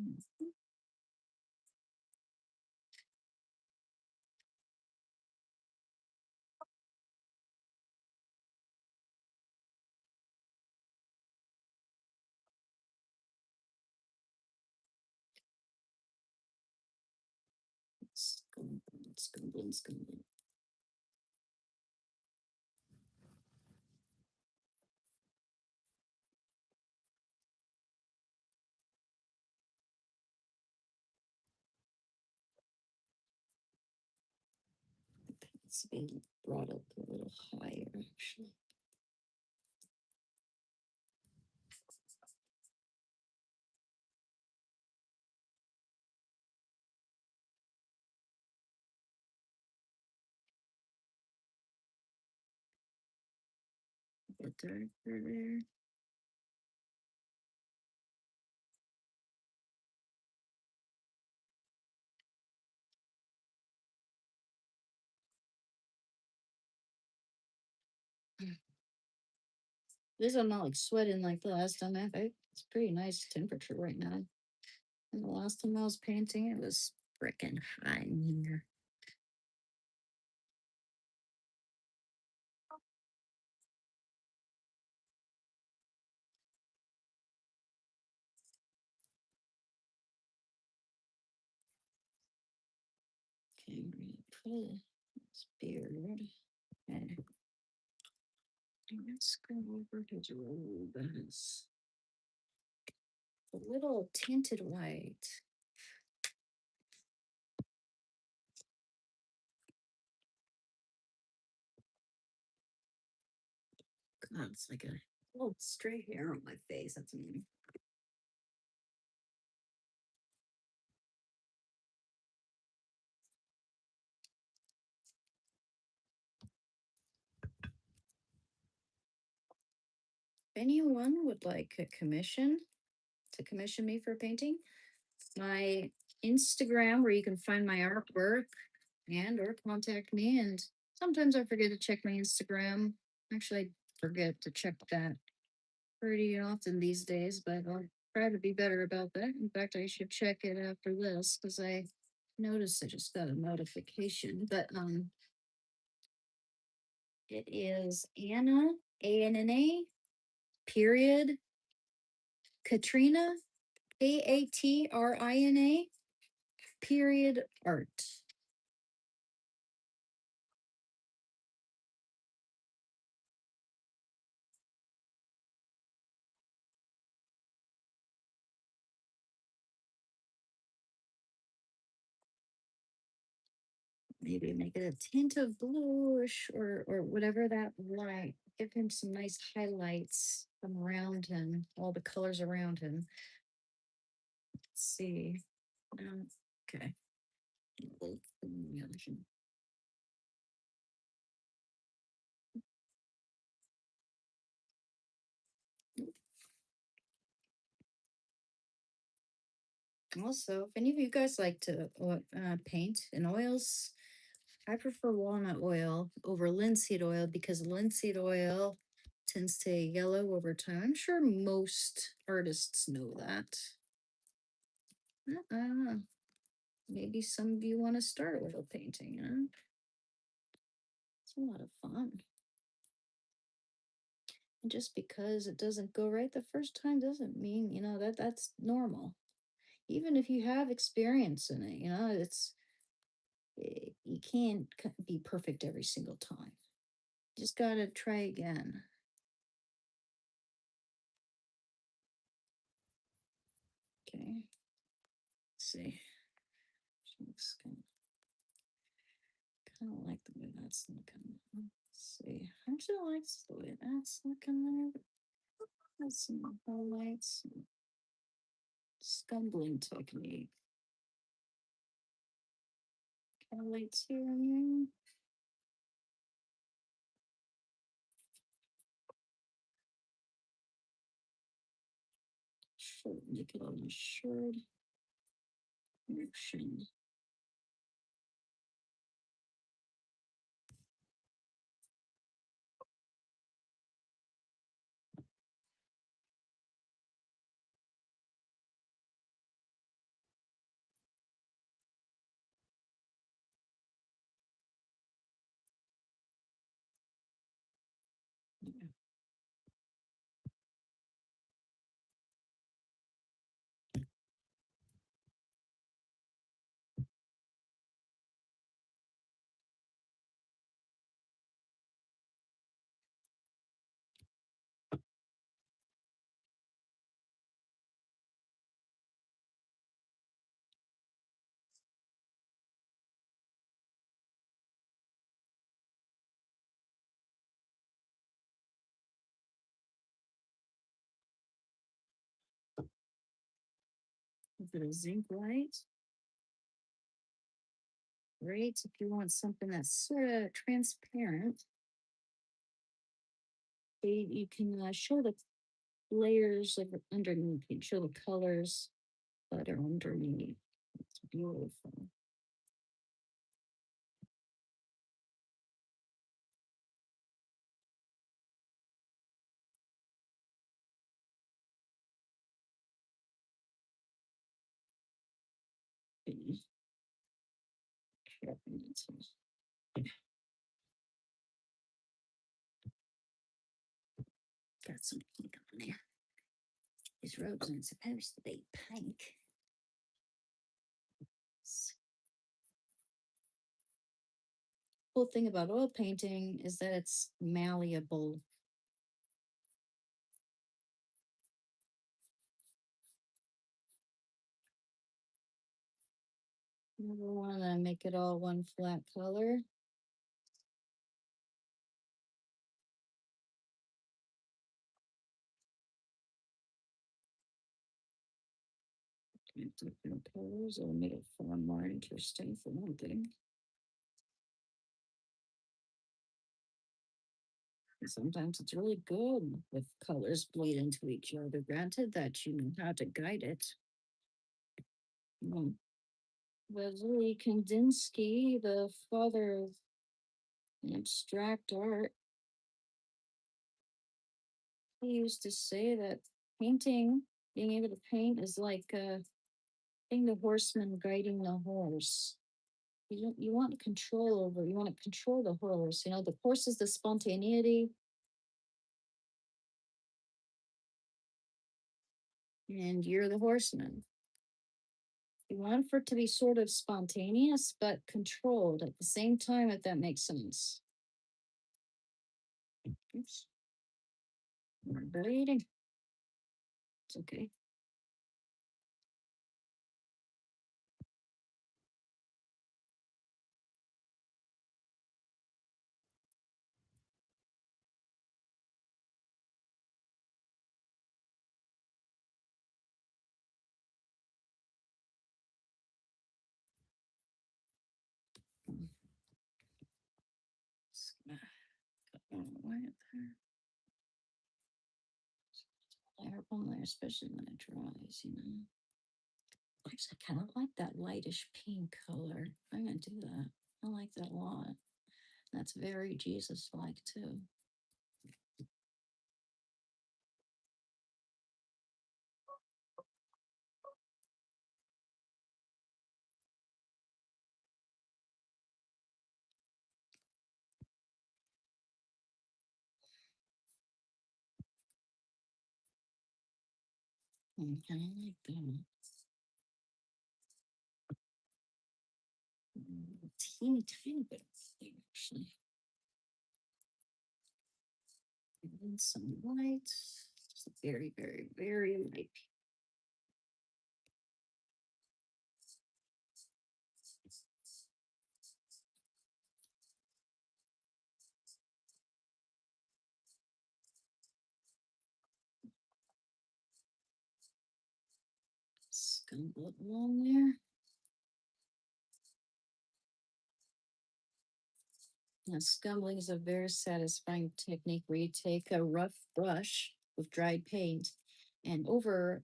Speaker 1: Mhm. Scribble. It's being brought up a little higher actually. A bit darker there. This I'm not like sweating like the last time. It's pretty nice temperature right now. And the last time I was painting, it was freaking hot in here. Okay, I'm gonna put his beard. Okay. Let's go over his robes. A little tinted white. God, it's like a little stray hair on my face. That's me. If anyone would like a commission to commission me for painting, my Instagram where you can find my artwork and or contact me. And sometimes I forget to check my Instagram. Actually, I forget to check that pretty often these days, but I'll try to be better about that. In fact, I should check it after this because I noticed I just got a notification. But it is Anna ANNA period Katrina AATRINA period art. Maybe make it a tint of bluish or whatever that light. Give him some nice highlights from around him, all the colors around him. Let's see. Okay. Also, if any of you guys like to paint in oils, I prefer walnut oil over linseed oil because linseed oil tends to yellow over time. I'm sure most artists know that. Maybe some of you want to start oil painting, huh? It's a lot of fun. And just because it doesn't go right the first time doesn't mean, that's normal. Even if you have experience in it, you can't be perfect every single time. Just gotta try again. Okay. Let's see. Looks kind of like the way that's looking. Let's see. Actually likes the way that's looking there. That's some highlights. Scumbling technique. Highlights here and there. Shirt, make it on the shirt. Action. A bit of zinc light. Great if you want something that's sort of transparent. You can show the layers of underneath. You can show the colors that are underneath. It's beautiful. Okay. Got some pink on there. These robes aren't supposed to be pink. cool thing about oil painting is that it's malleable. Never want to make it all one flat color. Different colors will make it far more interesting for one thing. And sometimes it's really good if colors bleed into each other, granted that you know how to guide it. Vasily Kandinsky, the father of abstract art, he used to say that painting, being able to paint, is like being the horseman guiding the horse. You want control over. You want to control the horse. You know, the horse is the spontaneity, and you're the horseman. You want for it to be sort of spontaneous, but controlled at the same time, if that makes sense. Oops. We're bleeding. It's okay. Just gonna cut one away up there. Layer up on there, especially when it dries, you know. Actually, I kind of like that lightish pink color. I'm gonna do that. I like that a lot. That's very Jesus-like too. I kind of like that. Teeny tiny bit of thing, actually. And then some white. Just very, very, very light. Scumble it along there. Now, scumbling is a very satisfying technique where you take a rough brush with dried paint and over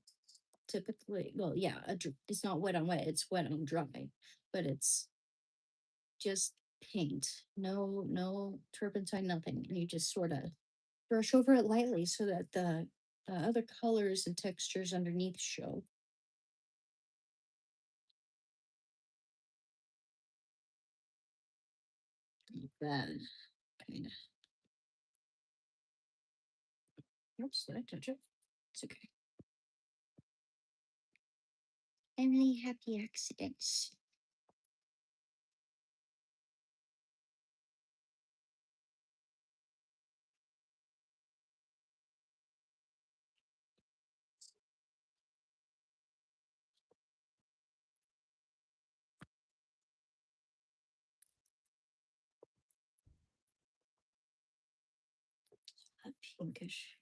Speaker 1: typically, well, yeah, it's not wet on wet, it's wet on dry, but it's just paint, no turpentine, nothing. And you just sort of brush over it lightly so that the other colors and textures underneath show. Like that kind of. Oops, did I touch it? It's okay. Emily, happy accidents. A pinkish.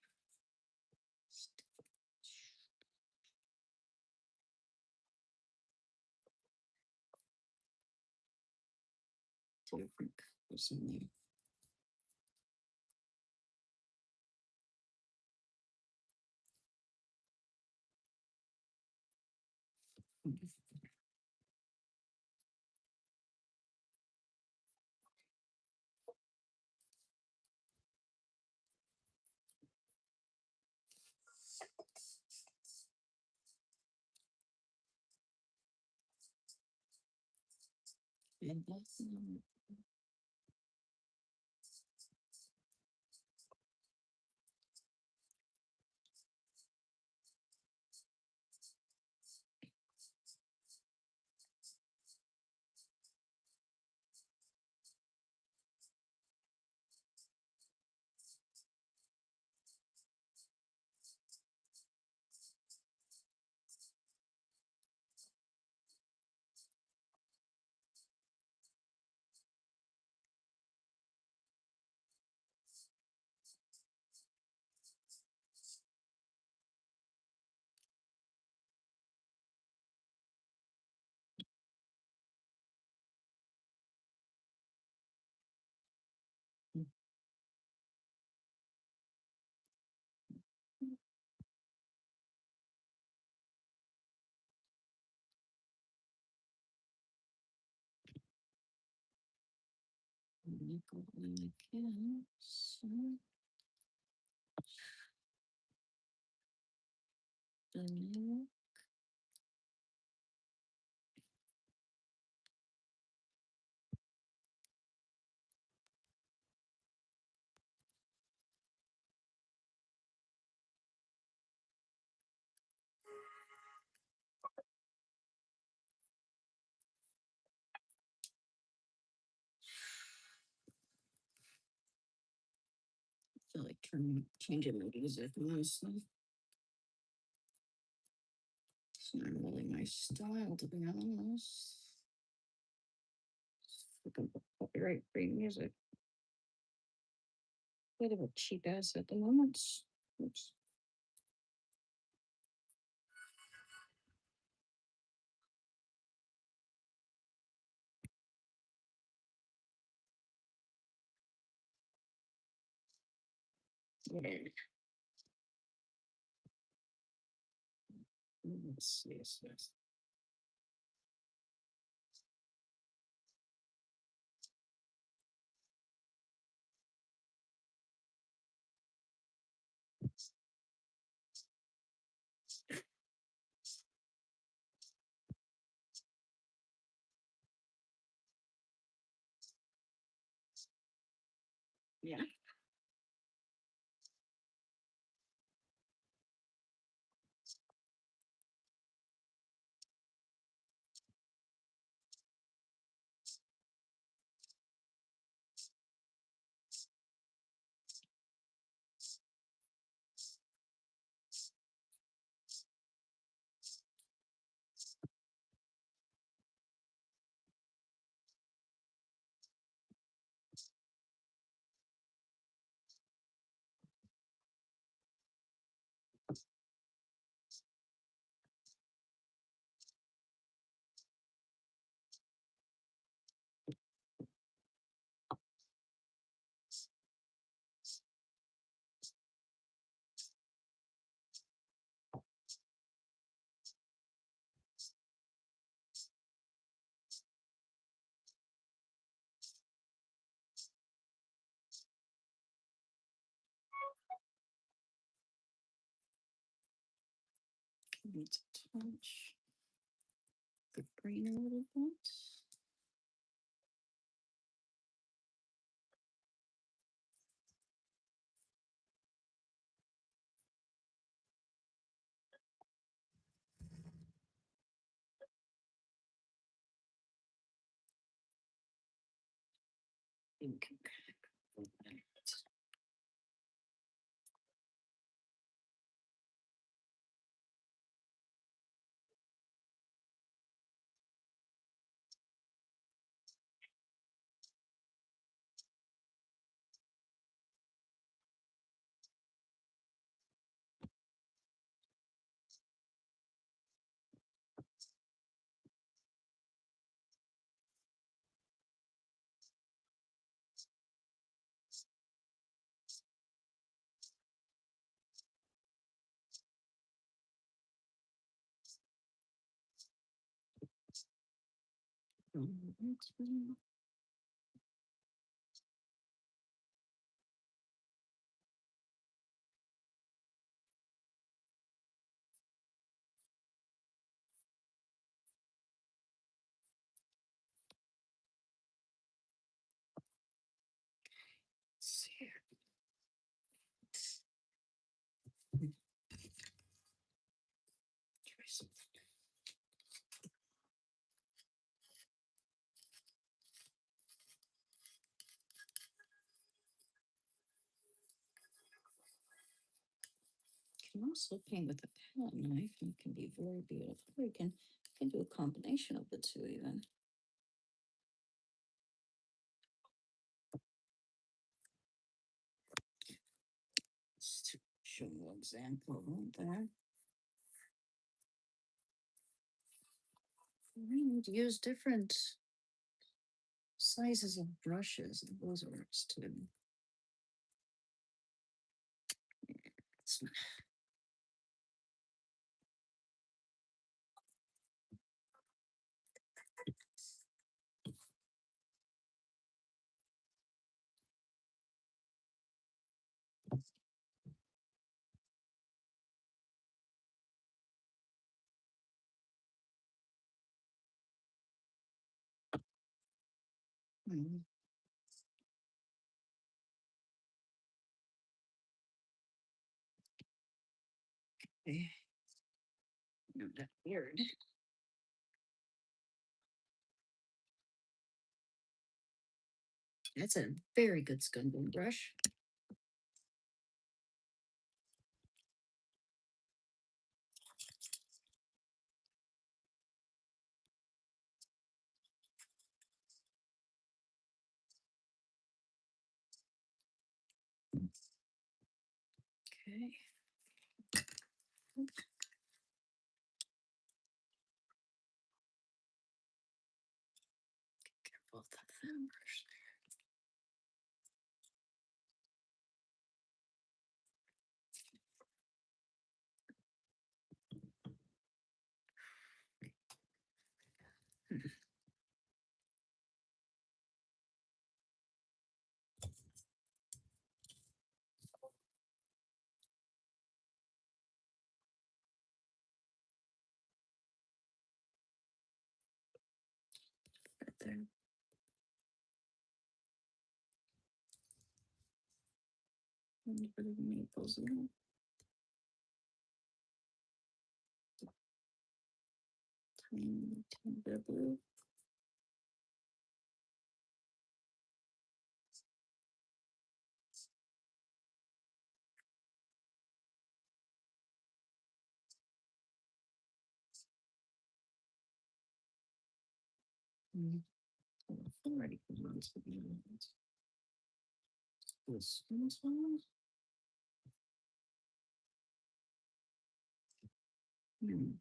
Speaker 1: Different colors in there. And that's, Nickel and cans. Vanilla. I feel like changing my music, honestly. It's not really my style, to be honest. Looking for copyright free music. Bit of a cheap ass at the moment. Oops. Yeah. Let's see. Yeah. Need to touch the green a little bit. Pink. See here. Try something. You can also paint with a palette knife, and it can be very beautiful. You can do a combination of the two, even. Just to show you an example right there. We need to use different sizes of brushes, and those works too. It's Mm, okay. No, that's weird. That's a very good Scunbone brush. Okay. Careful with that thin brush. Right there. And for the maples, yeah. Tiny bit of blue. Mm. Already ones to be this one. Hmm.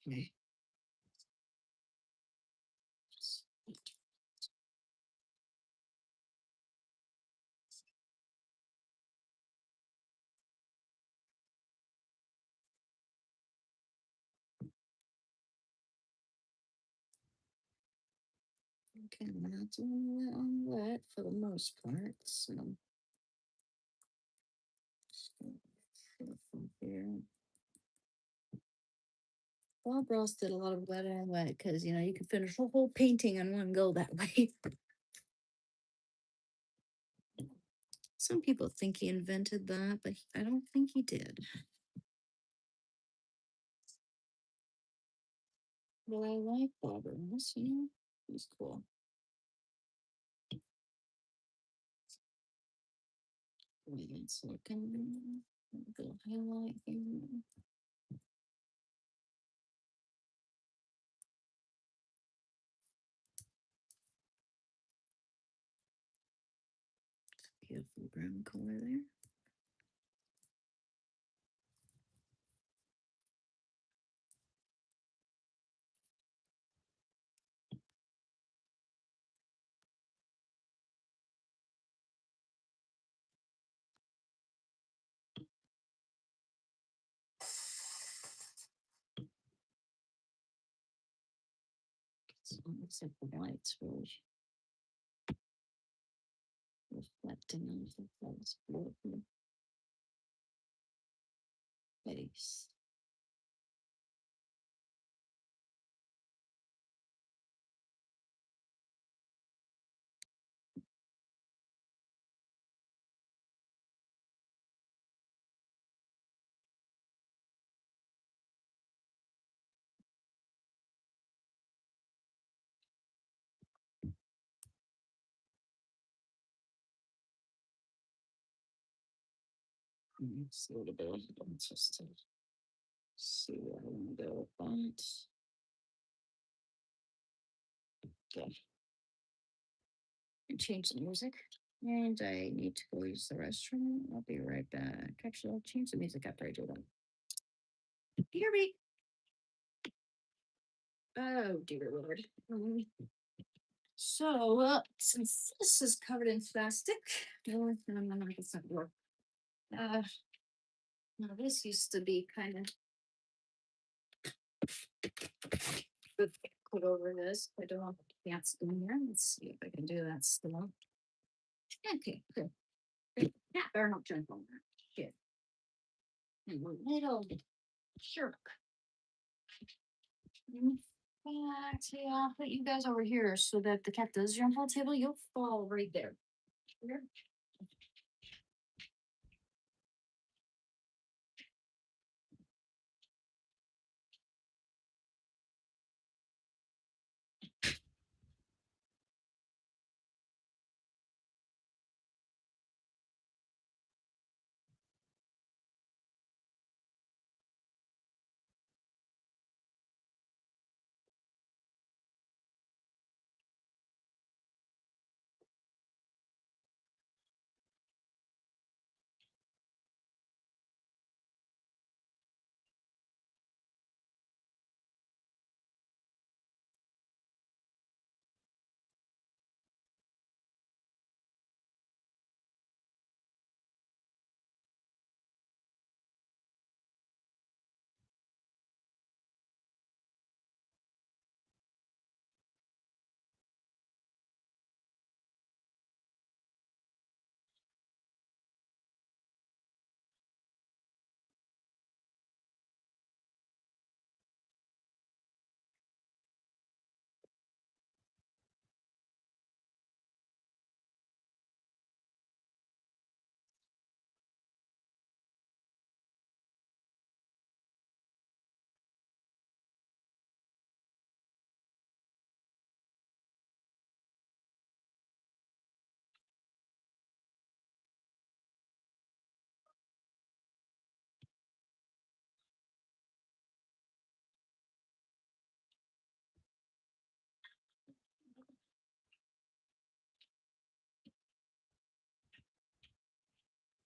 Speaker 1: Okay. Okay, that's on wet for the most part. So just gonna go from here. Bob Ross did a lot of wet on wet because you could finish a whole painting in one go that way. Some people think he invented that, but I don't think he did. But I like Bob Ross. He's cool. It's looking go highlight here. Beautiful brown color there. So it looks like the light's really reflecting on the face. Beautiful face. It's a little bit of just to see where I want to go with that. Okay. And change the music. And I need to go use the restroom. I'll be right back. Actually, I'll change the music after I do that. Hear me. Oh, dear Lord. So, since this is covered in plastic, no, it's not work. Uh, now this used to be kind of put over this. I don't want the cats in here. Let's see if I can do that still. Okay, good. Yeah, better not jump on that shit. You little jerk. In fact, yeah, I'll put you guys over here so that if the cat does jump on the table, you'll fall right there. Here.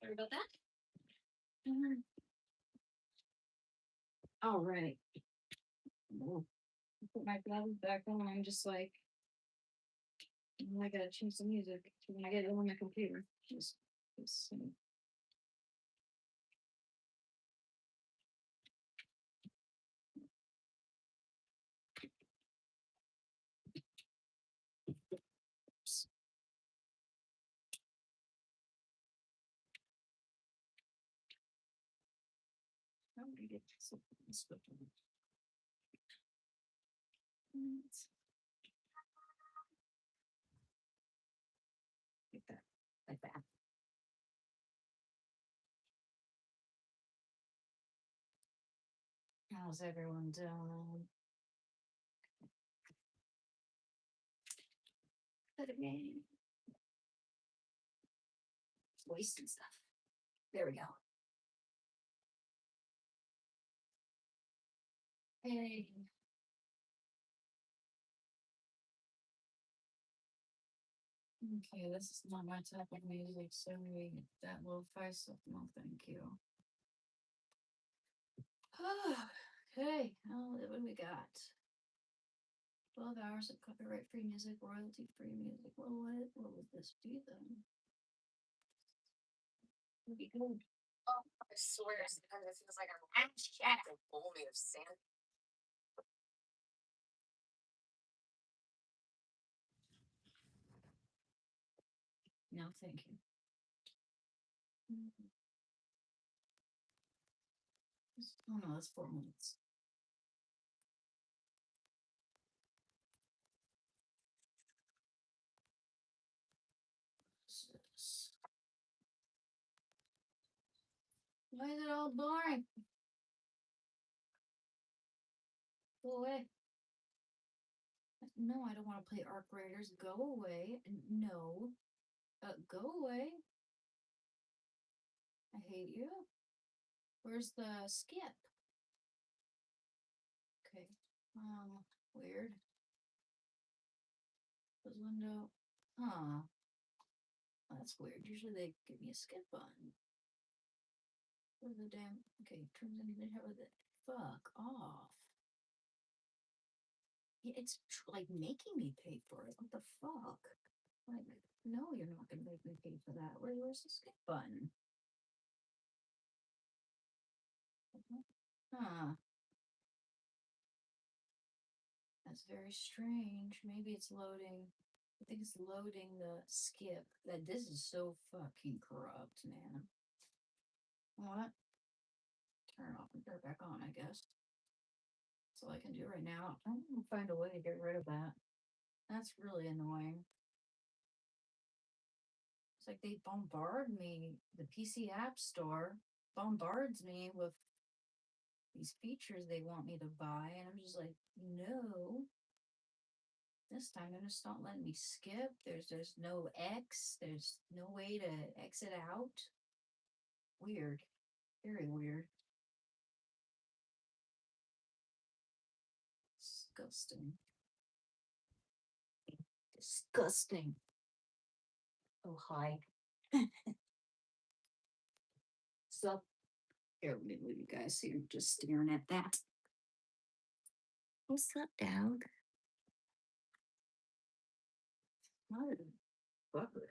Speaker 1: Sorry about that. All right. Put my gloves back on. I'm just like, I gotta change the music when I get it on my computer. Just how do you get this button? Like that. Like that. How's everyone doing? Good again. Wasting stuff. There we go. Hey. Okay, this is not my type of music, so we that lo-fi stuff. No, thank you. Okay, what do we got? 12 hours of copyright-free music, royalty-free music. Well, what would this be then? Would be good. Oh, I swear, sometimes it feels like I'm shadow only of sand. No, thank you. Oh no, that's 4 minutes. Why is it all boring? Go away. No, I don't want to play Arc Raiders. Go away. No. Go away. I hate you. Where's the skip? Okay. Weird. Close window. Huh. That's weird. Usually they give me a skip button. Where's the damn? Okay, terms and conditions. How it? Fuck off. Yeah, it's like making me pay for it. What the fuck? Like, no, you're not gonna make me pay for that. Where's the skip button? Huh. That's very strange. Maybe it's loading. I think it's loading the skip. That this is so fucking corrupt, man. What? Turn it off and turn it back on, I guess. That's all I can do right now. I'm gonna find a way to get rid of that. That's really annoying. It's like they bombard me. The PC App Store bombards me with these features they want me to buy, and I'm just like, no. This time they're just not letting me skip. There's no X. There's no way to exit out. Weird. Very weird. Disgusting. Disgusting. Oh hi. So here, let me move you guys so you're just staring at that. What's up, dog? Motherfucker.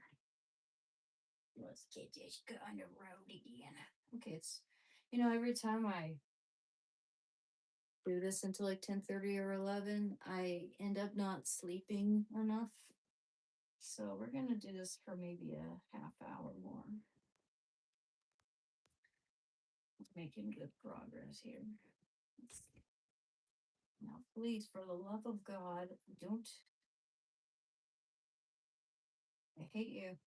Speaker 1: Let's get this guy on the road again. Okay, it's every time I do this until like 10:30 or 11, I end up not sleeping enough. So we're gonna do this for maybe a half hour more. Making good progress here. Now, please, for the love of God, don't. I hate you.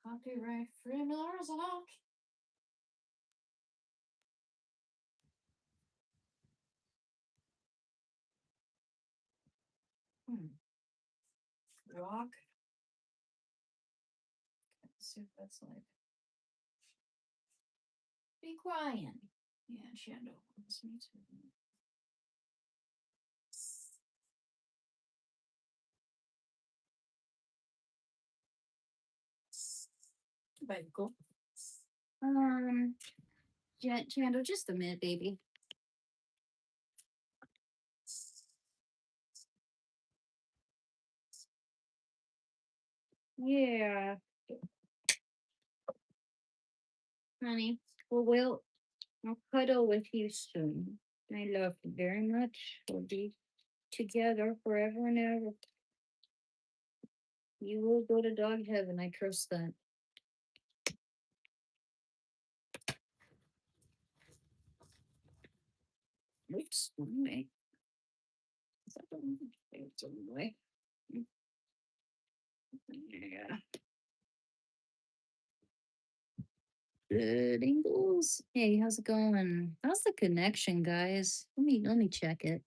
Speaker 1: Copyright free music. Rock. Let's see if that's like. Be crying. Yeah, Shando wants me to. Go. Shando, just a minute, baby. Yeah, honey. Well, I'll cuddle with you soon. I love you very much. We'll be together forever and ever. You will go to dog heaven. I trust that. Oops, one way. Is that the one? It's one way. Yeah. Good Ingles. Hey, how's it going? How's the connection, guys? Let me check it.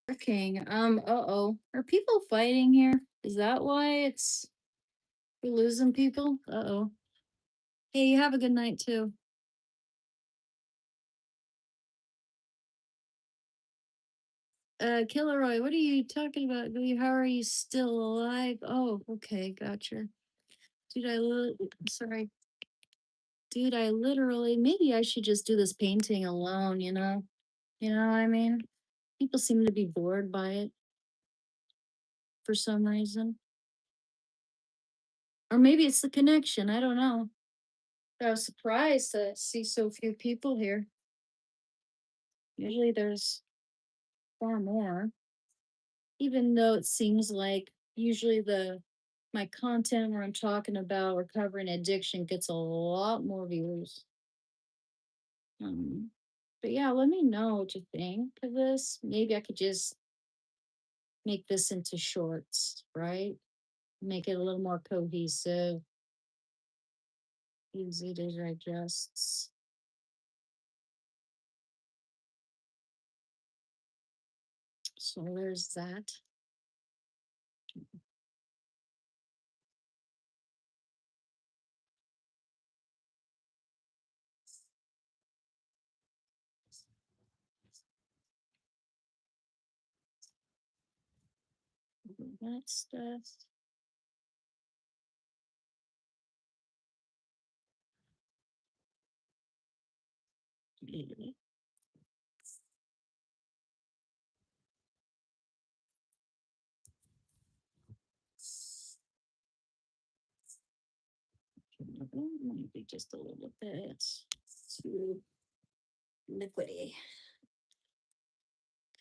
Speaker 1: Working. Uh-oh. Are people fighting here? Is that why we're losing people? Uh-oh. Hey, you have a good night too. Killeroy, what are you talking about? How are you still alive? Oh, okay, gotcha. Dude, sorry. Dude, I literally, maybe I should just do this painting alone, you know? You know what I mean? People seem to be bored by it for some reason. Or maybe it's the connection, I don't know. I was surprised to see so few people here. Usually there's far more. Even though it seems like usually my content where I'm talking about or covering addiction gets a lot more viewers. Um, but yeah, let me know what you think of this. Maybe I could just make this into shorts, right? Make it a little more cohesive, easy to digest. So there's that. That stuff. Maybe just a little bit too liquidy.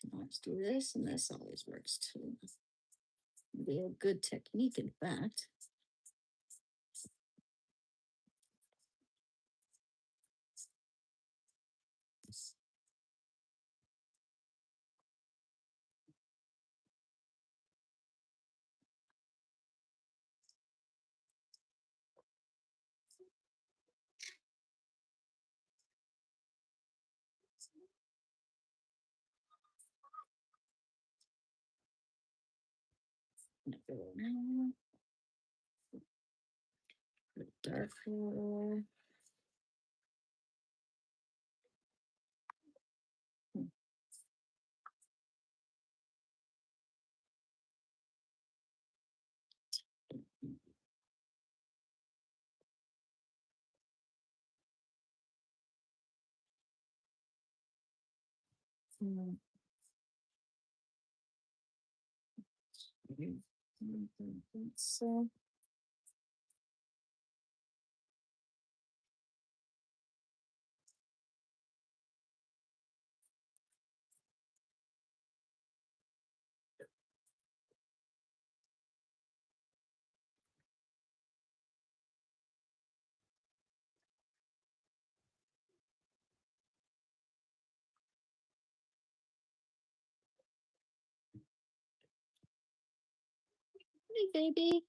Speaker 1: Can always do this, and this always works too. Be a good technique, in fact. Darker. Mm. So hey, baby.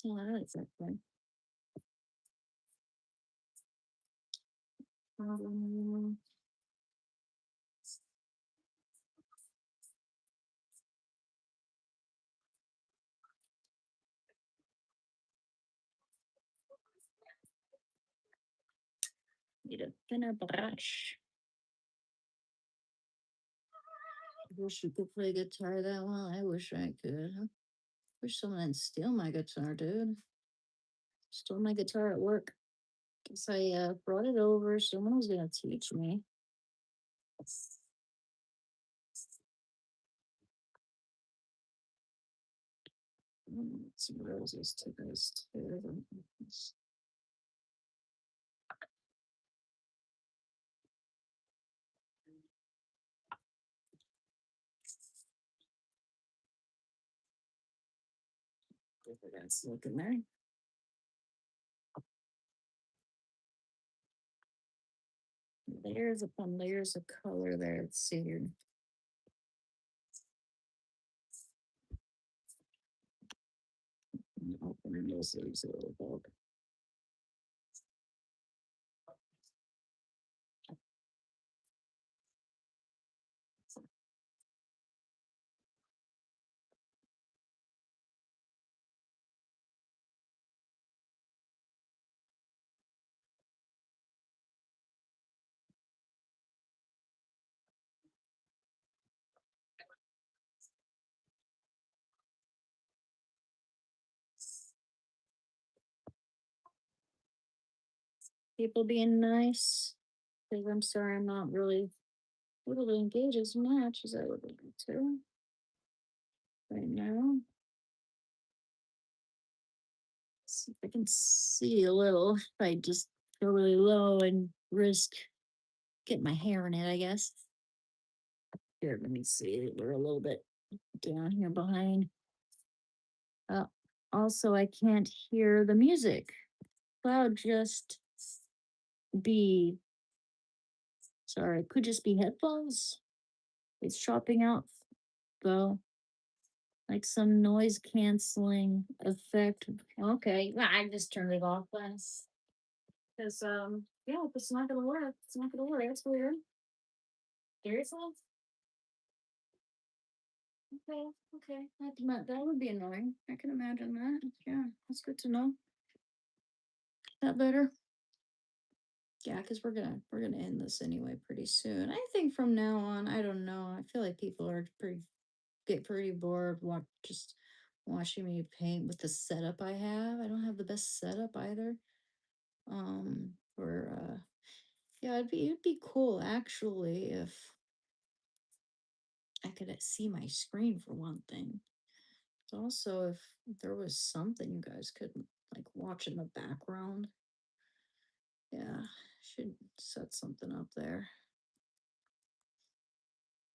Speaker 1: Oh, I like that one. Um, Need a thinner brush. I wish you could play guitar that well. I wish I could. Wish someone didn't steal my guitar, dude. Stole my guitar at work. Guess I brought it over. Someone was gonna teach me. Some roses to this too. That's looking there. Layers upon layers of color there. Let's see here. Open those leaves a little bit. People being nice. Because I'm sorry, I'm not really able to engage as much as I would like to right now. See if I can see a little. If I just go really low and risk getting my hair in it, I guess. Here, let me see. We're a little bit down here behind. Also, I can't hear the music. Cloud just be, sorry, it could just be headphones. It's chopping out though, like some noise canceling effect. Okay, well, I just turned it off then. Because yeah, if it's not gonna work, it's not gonna work. That's weird. Seriously? Okay, okay. That would be annoying. I can imagine that. Yeah, that's good to know. That better. Yeah, because we're gonna end this anyway pretty soon. I think from now on, I don't know. I feel like people are get pretty bored just watching me paint with the setup I have. I don't have the best setup either. Or yeah, it'd be cool actually if I could see my screen for one thing. Also, if there was something you guys could like watching the background. Yeah, should set something up there.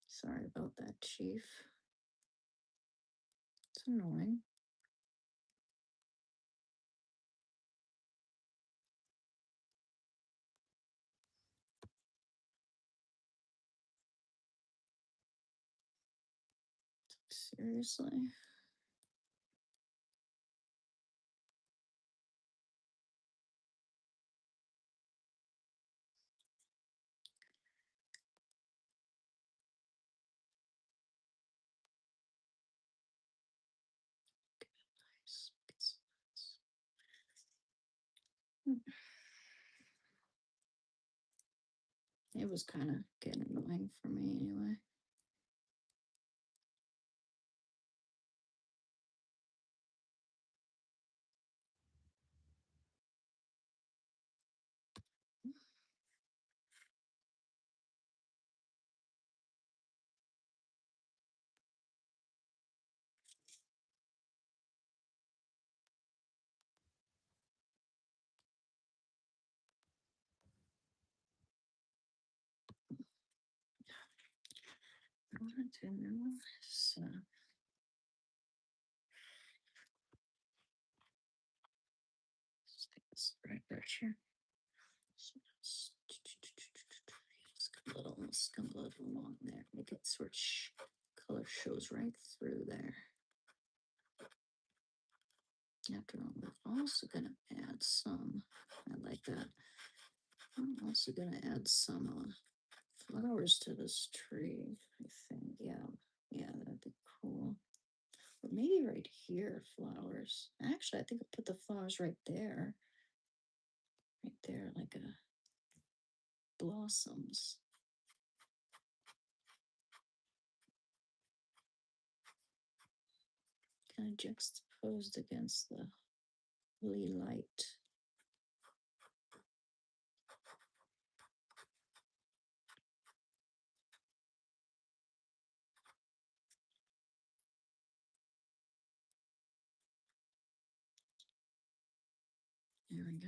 Speaker 1: Sorry about that, Chief. It's annoying. Seriously. It was kind of getting annoying for me anyway. I wanted to know this. Stick this right brush here. Let's come a little along there. Make it sort of color shows right through there. After all, we're also gonna add some. I like that. I'm also gonna add some flowers to this tree. I think, yeah, that'd be cool. But maybe right here, flowers. Actually, I think I'll put the flowers right there, like a blossoms. Kind of juxtaposed against the really light. There we go.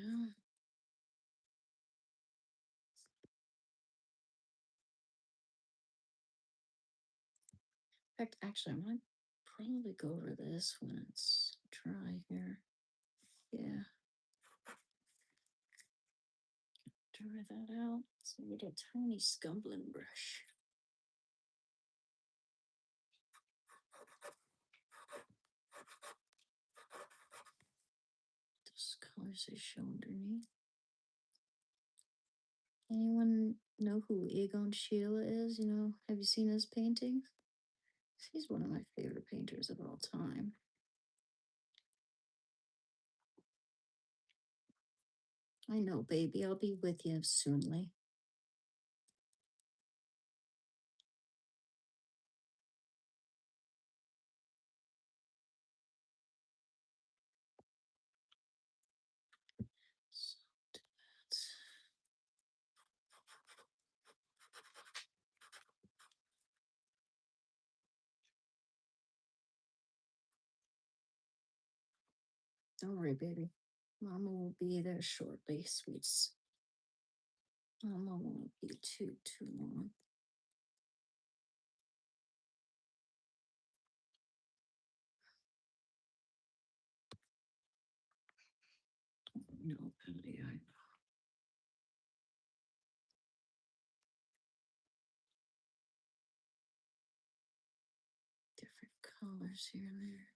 Speaker 1: In fact, actually, I might probably go over this when it's dry here. Yeah. Dry that out. So we get a tiny scumbling brush. Those colors I show underneath. Anyone know who Egon Schiele is? Have you seen his paintings? He's one of my favorite painters of all time. I know, baby. I'll be with you soonly. So that's Don't worry, baby. Mama will be there shortly, sweets. Mama won't be too long. No, Patty, I know. Different colors here and there.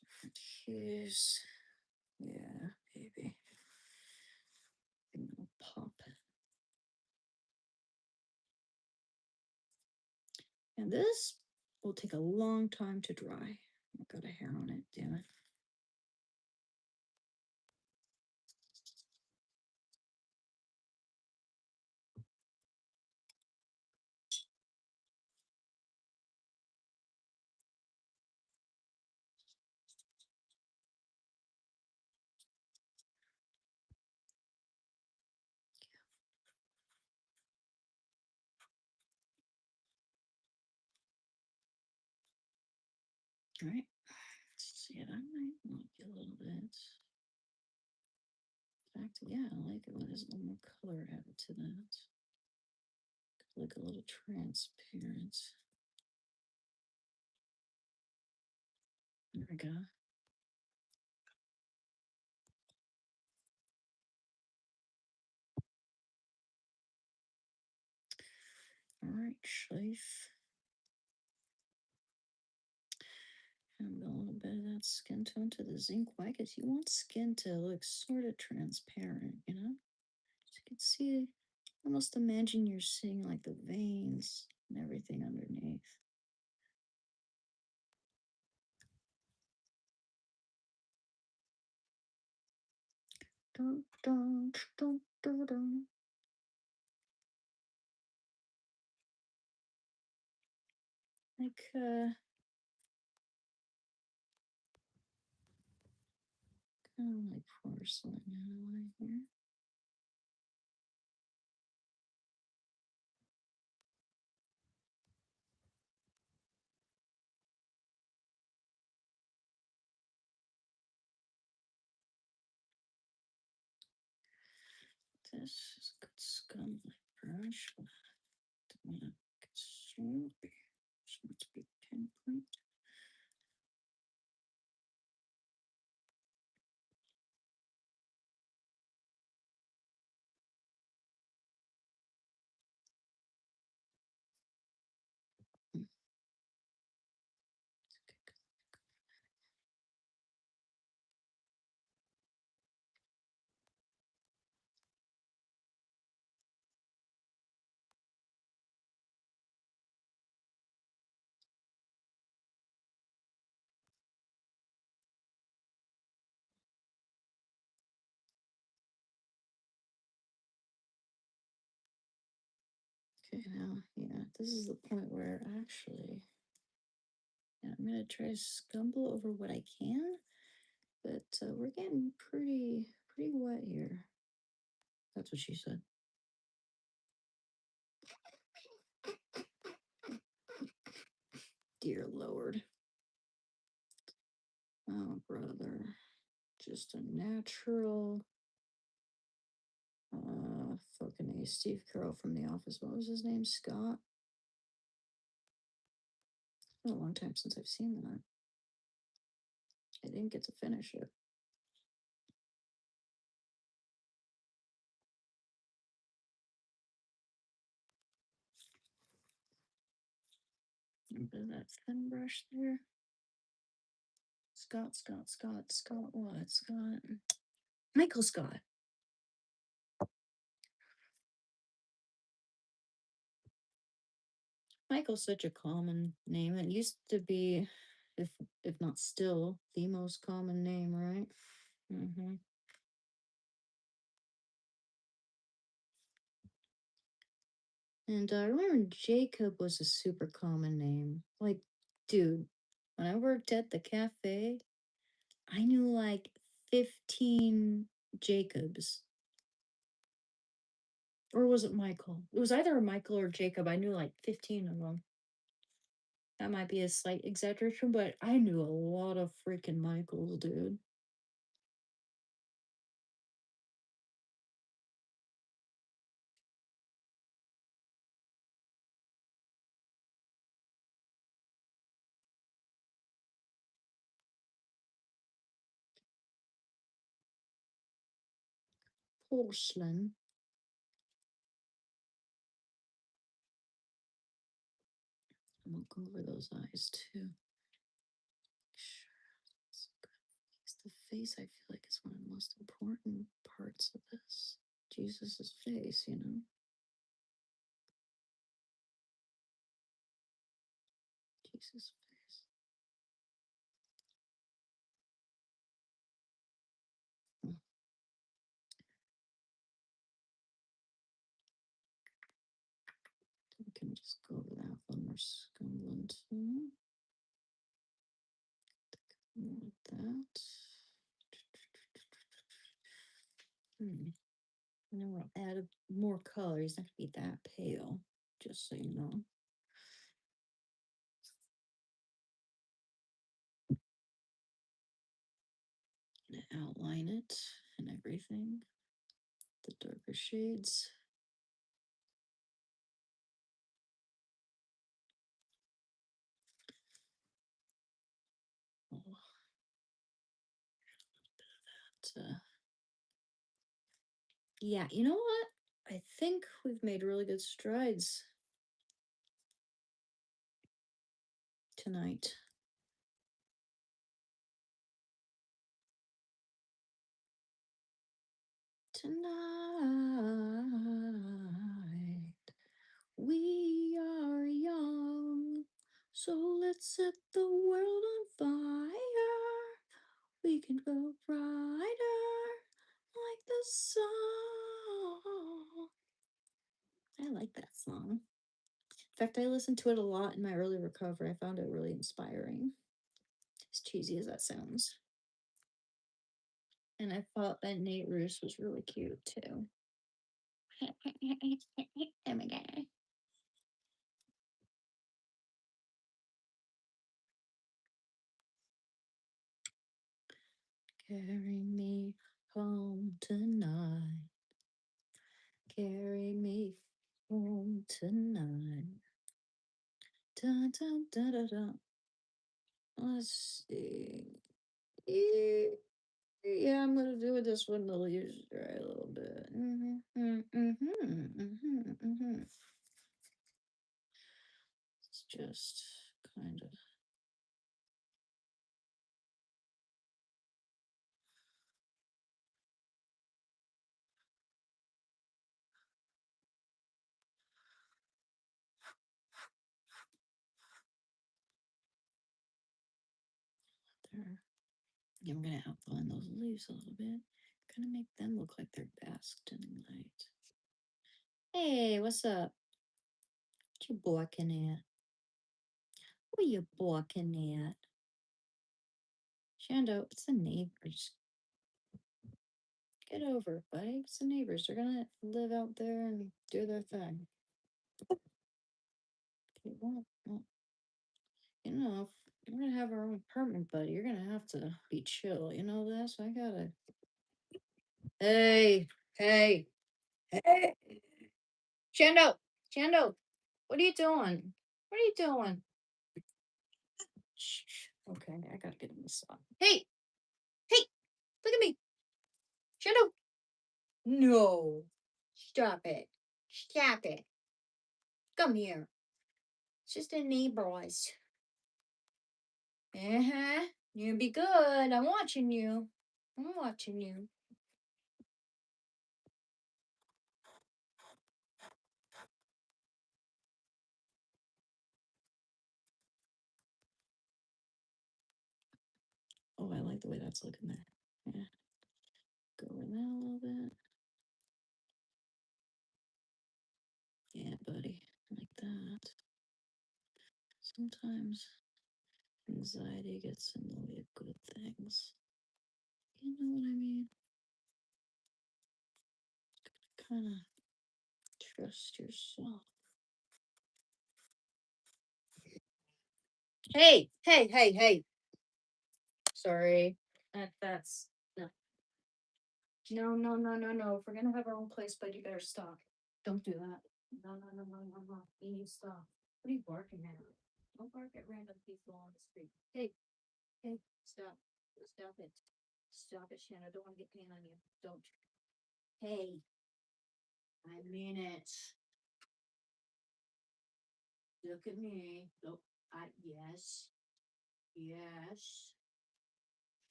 Speaker 1: Different hues. Yeah, baby. It'll pop. And this will take a long time to dry. I've got a hair on it, damn it. All right. Yeah, I might like it a little bit. In fact, yeah, I like it when there's a little more color added to that. Look a little transparent. There we go. All right, Schleif. And a little bit of that skin tone to the zinc white because you want skin to look sort of transparent, you know? So you can see, almost imagine you're seeing like the veins and everything underneath. Dun, dun, dun, dun, dun. Like, kind of like porcelain in a way here. This is a good scum like brush. Yeah, so let's be 10 point. Okay, now, yeah, this is the point where actually, yeah, I'm gonna try to scumble over what I can, but we're getting pretty wet here. That's what she said. Dear Lord. Oh, brother. Just a natural. Fucking A. Steve Carroll from The Office. What was his name? Scott? It's been a long time since I've seen that. I didn't get to finish it. A bit of that thin brush there. Scott what? Scott. Michael Scott. Michael's such a common name. It used to be, if not still, the most common name, right? Mm-hmm. And I remember Jacob was a super common name. Like, dude, when I worked at the cafe, I knew like 15 Jacobs. Or was it Michael? It was either Michael or Jacob. I knew like 15 of them. That might be a slight exaggeration, but I knew a lot of freaking Michaels, dude. Porcelain. I'm gonna go over those eyes too. Sure. It's the face, I feel like, is one of the most important parts of this. Jesus's face, you know? Jesus' face. Hmm. We can just go over that one more scumbling too. More like that. Hmm. And then we'll add more color. He's not gonna be that pale, just so you know. outline it and everything. The darker shades. Oh. Yeah, you know what? I think we've made really good strides tonight. Tonight, we are young, so let's set the world on fire. We can go brighter like the sun. I like that song. In fact, I listened to it a lot in my early recovery. I found it really inspiring, as cheesy as that sounds. And I thought that Nate Roos was really cute too. Oh my god. Carry me home tonight. Carry me home tonight. Dun, dun, dun, dun, dun. Let's see. Yeah, I'm gonna do this one a little, right, a little bit. It's just kind of. There. Yeah, I'm gonna outline those leaves a little bit. Kind of make them look like they're basked in light. Hey, what's up? What you barking at? What are you barking at? Shando, it's the neighbors. Get over it, buddy. It's the neighbors. They're gonna live out there and do their thing. Okay, well, you know, if we're gonna have our own apartment, buddy, you're gonna have to be chill. You know this? I gotta. Hey, hey, hey. Shando, Shando, what are you doing? What are you doing? Shh. Okay, I gotta get in the spot. Hey, hey, look at me. Shando. No. Stop it. Stop it. Come here. It's just a neighbors. Uh-huh. You be good. I'm watching you. I'm watching you. Oh, I like the way that's looking there. Yeah. Go over that a little bit. Yeah, buddy. Like that. Sometimes anxiety gets in the way of good things. You know what I mean? Kind of trust yourself. Hey, hey, hey, hey. Sorry. That's no. No, no, no, no, no. If we're gonna have our own place, but you better stop. Don't do that. No, no, no, no, no, no. You need to stop. What are you barking at? Don't bark at random people on the street. Hey, hey, stop. Stop it. Stop it, Shannon. I don't want to get pain on you. Don't. Hey, I mean it. Look at me. Look. Yes. Yes.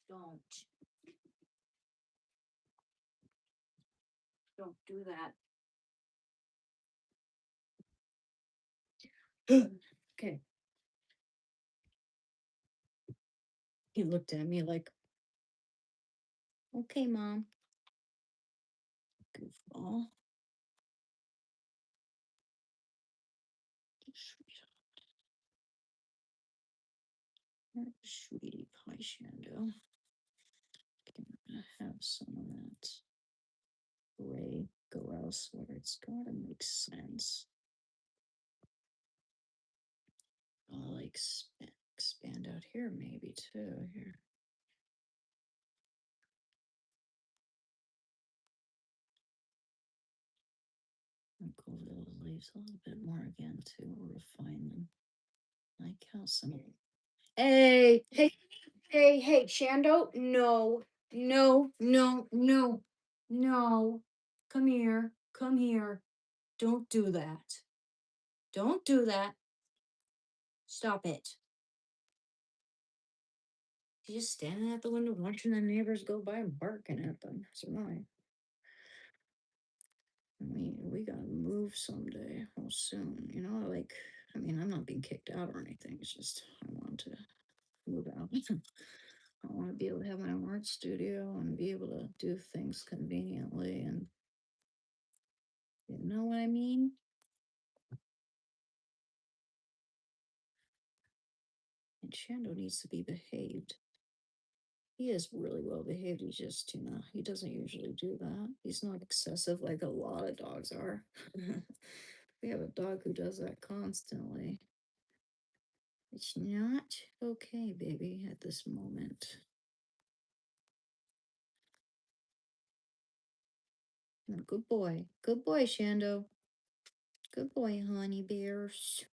Speaker 1: Don't. Don't do that. Okay. He looked at me like, okay, mom. Goofball. Sweetie pie Shando. Okay, I'm gonna have some of that gray go elsewhere. It's gotta make sense. I'll like expand out here maybe too. Here. these a little bit more again to refine them. I count some. Hey, hey, hey, Shando. No, no, no, no, no. Come here. Come here. Don't do that. Don't do that. Stop it. You're just standing at the window watching the neighbors go by and barking at them. It's annoying. We gotta move someday, or soon. You know, like, I mean, I'm not being kicked out or anything. It's just I want to move out. I want to be able to have my own art studio and be able to do things conveniently, and you know what I mean? And Shando needs to be behaved. He is really well behaved. He's just, he doesn't usually do that. He's not excessive like a lot of dogs are. We have a dog who does that constantly. It's not okay, baby, at this moment. No, good boy. Good boy, Shando. Good boy, honey bears.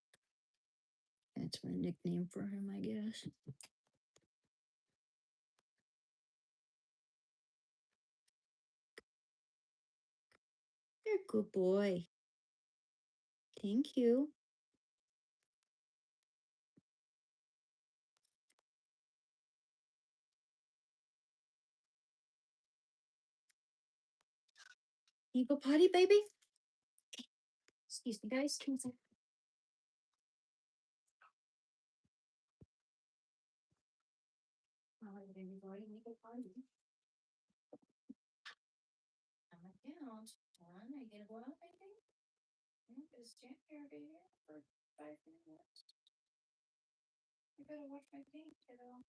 Speaker 1: That's my nickname for him, I guess. You're a good boy. Thank you. You go potty, baby? Excuse me, guys. Can you all right, everybody, make a potty. I'm like, down. One, I get a go out, baby. I'm gonna stand here, baby, for 5 minutes. I gotta watch my paint, kiddo.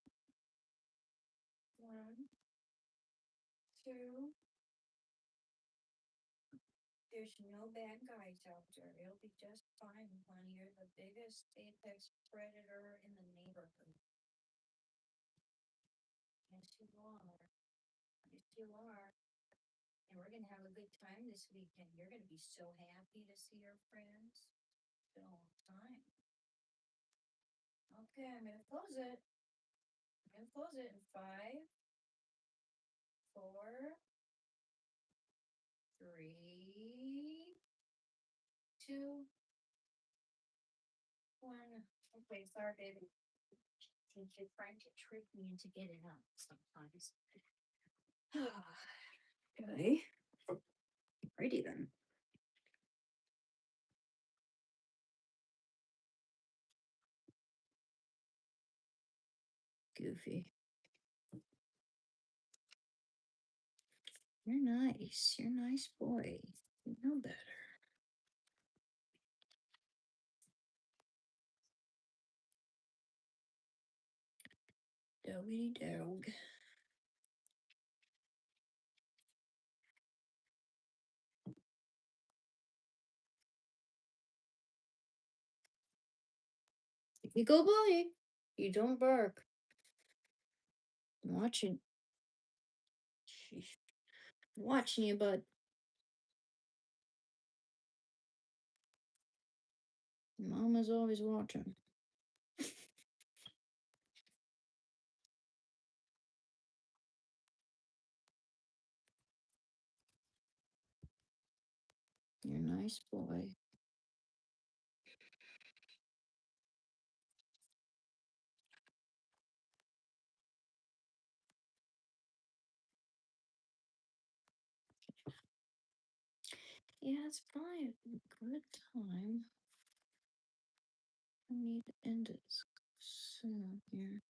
Speaker 1: One, two. There's no bad guys out there. It'll be just fine, honey. You're the biggest apex predator in the neighborhood. Yes, you are. Yes, you are. And we're gonna have a good time this weekend. You're gonna be so happy to see your friends. It's been a long time. Okay, I'm gonna close it. I'm gonna close it in five, four, three, two, one. Okay, sorry, baby. You're trying to trick me into getting up sometimes. Okay. Righty then. Goofy. You're nice. You're a nice boy. You know better. Doggy dog. If you go by, you don't bark. I'm watching. Sheesh. I'm watching you, bud. Mama's always watching. You're a nice boy. Yeah, it's probably a good time. I need to end it soon here.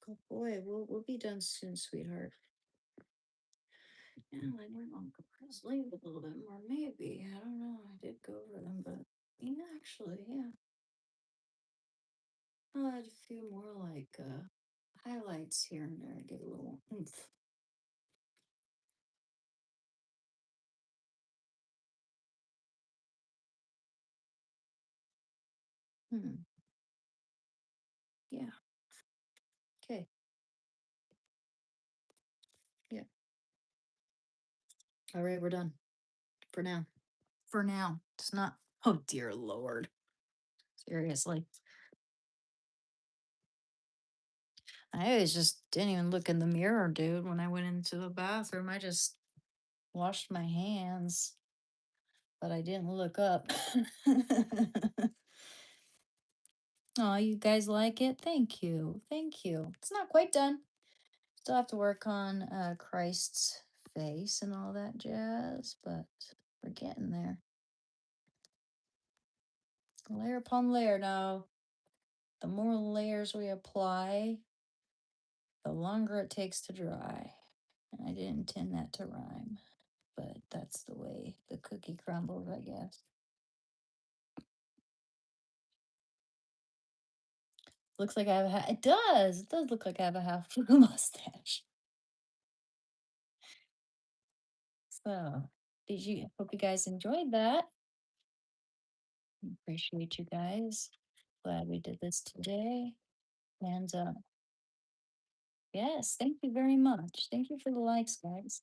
Speaker 1: Good boy. We'll be done soon, sweetheart. Yeah, like my mom could sleep a little bit more, maybe. I don't know. I did go over them, but yeah, actually, yeah. I'll add a few more like highlights here and there, get a little oomph. Hmm. Yeah. Okay. Yeah. All right, we're done for now. For now. It's not. Oh dear Lord. Seriously. I always just didn't even look in the mirror, dude, when I went into the bathroom. I just washed my hands, but I didn't look up. Oh, you guys like it? Thank you. Thank you. It's not quite done. Still have to work on Christ's face and all that jazz, but we're getting there. Layer upon layer now. The more layers we apply, the longer it takes to dry. And I didn't intend that to rhyme, but that's the way the cookie crumbles, I guess. Looks like I have a it does. It does look like I have a half a mustache. So, did you hope you guys enjoyed that? Appreciate you guys. Glad we did this today. And yes, thank you very much. Thank you for the likes, guys.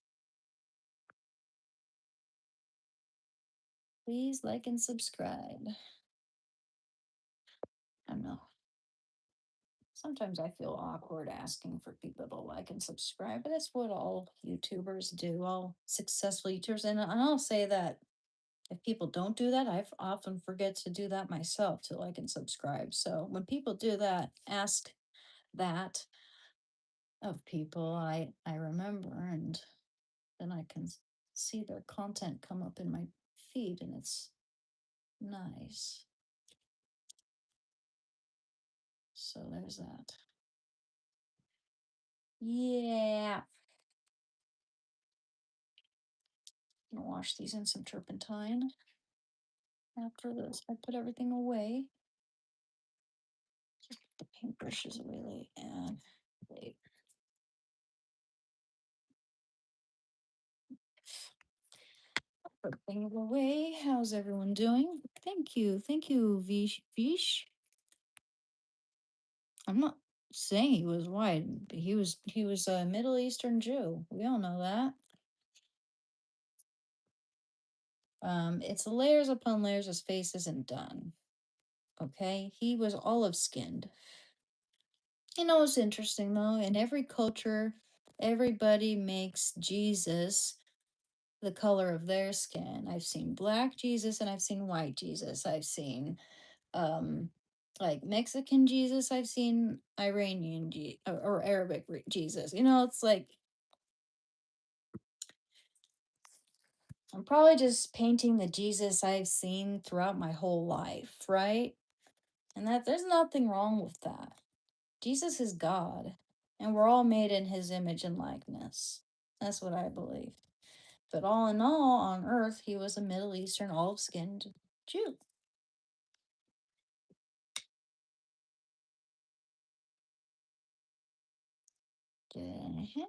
Speaker 1: Please like and subscribe. I don't know. Sometimes I feel awkward asking for people to like and subscribe, but that's what all YouTubers do, all successful YouTubers. And I'll say that if people don't do that, I often forget to do that myself to like and subscribe. So when people do that, ask that of people I remember, and then I can see their content come up in my feed, and it's nice. So there's that. Yeah. I'm gonna wash these in some turpentine. After this, I put everything away. The paintbrushes away and wait. Put things away. How's everyone doing? Thank you. Thank you, Vish. Vish. I'm not saying he was white, but he was a Middle Eastern Jew. We all know that. It's layers upon layers. His face isn't done. Okay, he was olive skinned. You know what's interesting though? In every culture, everybody makes Jesus the color of their skin. I've seen black Jesus and I've seen white Jesus. I've seen um like Mexican Jesus, I've seen Iranian or Arabic Jesus. You know, it's like I'm probably just painting the Jesus I've seen throughout my whole life, right? And that there's nothing wrong with that. Jesus is God, and we're all made in his image and likeness. That's what I believe. But all in all, on earth, he was a Middle Eastern olive skinned Jew. Mhm.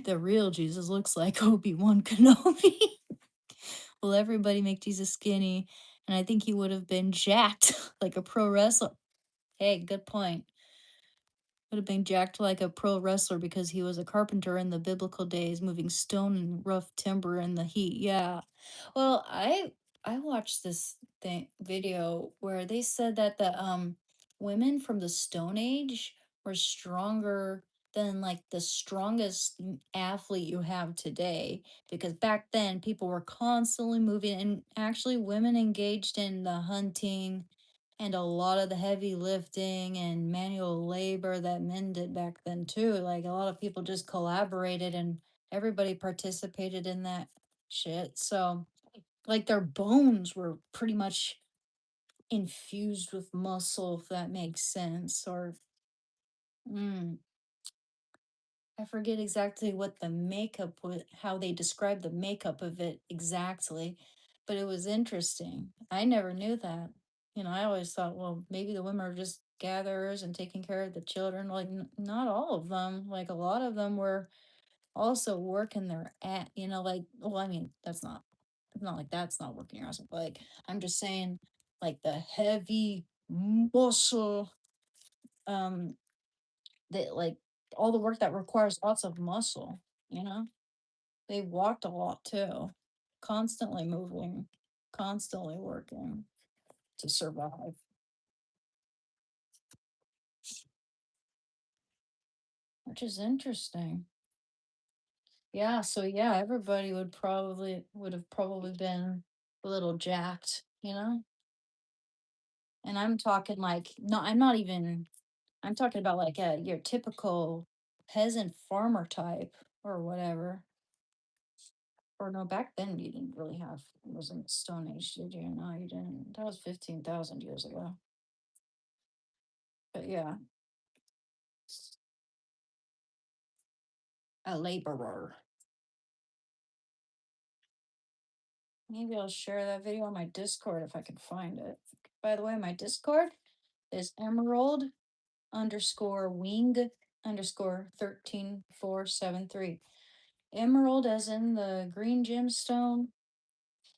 Speaker 1: The real Jesus looks like Obi-Wan Kenobi. Well, everybody make Jesus skinny, and I think he would have been jacked like a pro wrestler. Hey, good point. Would have been jacked like a pro wrestler because he was a carpenter in the biblical days, moving stone and rough timber in the heat. Yeah. Well, I watched this thing video where they said that the women from the Stone Age were stronger than like the strongest athlete you have today, because back then people were constantly moving, and actually women engaged in the hunting and a lot of the heavy lifting and manual labor that men did back then too. Like a lot of people just collaborated and everybody participated in that shit. So like their bones were pretty much infused with muscle, if that makes sense. Or mm, I forget exactly what the makeup was, how they described the makeup of it exactly, but it was interesting. I never knew that. I always thought, well, maybe the women are just gatherers and taking care of the children. Like, not all of them. Like, a lot of them were also working their at, like, well, I mean, it's not like that's not working your ass off. Like, I'm just saying, like, the heavy muscle, um, that like all the work that requires lots of muscle, you know? They walked a lot too, constantly moving, constantly working to survive, which is interesting. Yeah, so yeah, everybody would have probably been a little jacked, you know? And I'm talking like no, I'm not even I'm talking about like your typical peasant farmer type or whatever. Or no, back then you didn't really have it wasn't Stone Age, did you? No, you didn't. That was 15,000 years ago. But yeah, a laborer. Maybe I'll share that video on my Discord if I can find it. By the way, my Discord is emerald underscore wing underscore 13473. Emerald as in the green gemstone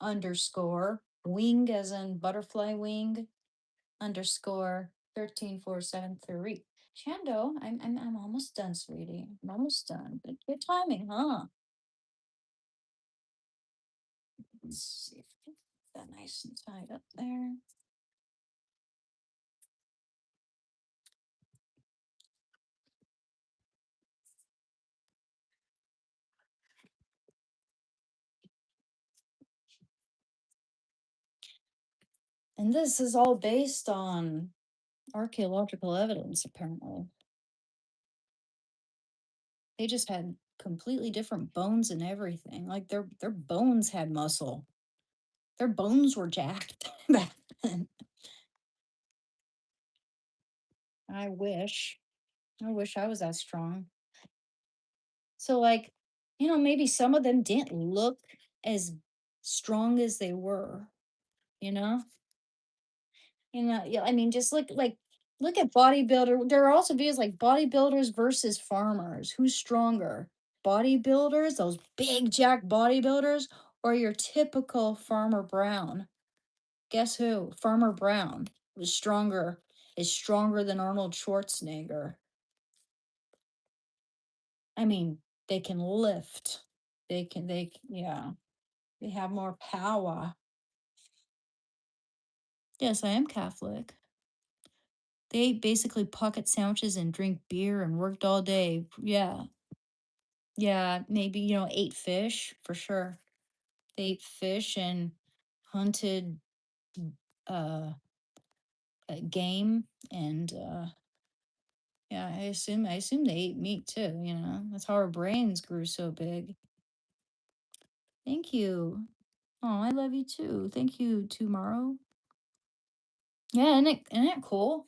Speaker 1: underscore wing as in butterfly wing underscore 13473. Chando, I'm almost done, sweetie. I'm almost done. Good timing, huh? Let's see if I can get that nice and tied up there. And this is all based on archaeological evidence, apparently. They just had completely different bones and everything. Like their bones had muscle. Their bones were jacked back then. I wish. I wish I was that strong. So like, maybe some of them didn't look as strong as they were, you know? Yeah, I mean, just look at bodybuilder. There are also videos like bodybuilders versus farmers. Who's stronger? Bodybuilders, those big jack bodybuilders, or your typical Farmer Brown? Guess who? Farmer Brown was stronger, is stronger than Arnold Schwarzenegger. I mean, they can lift. Yeah, they have more power. Yes, I am Catholic. They ate basically pocket sandwiches and drink beer and worked all day. Yeah. Yeah, maybe, ate fish for sure. They ate fish and hunted uh, game and yeah, I assume they ate meat too, That's how our brains grew so big. Thank you. Oh, I love you too. Thank you, tomorrow. Yeah, isn't it cool?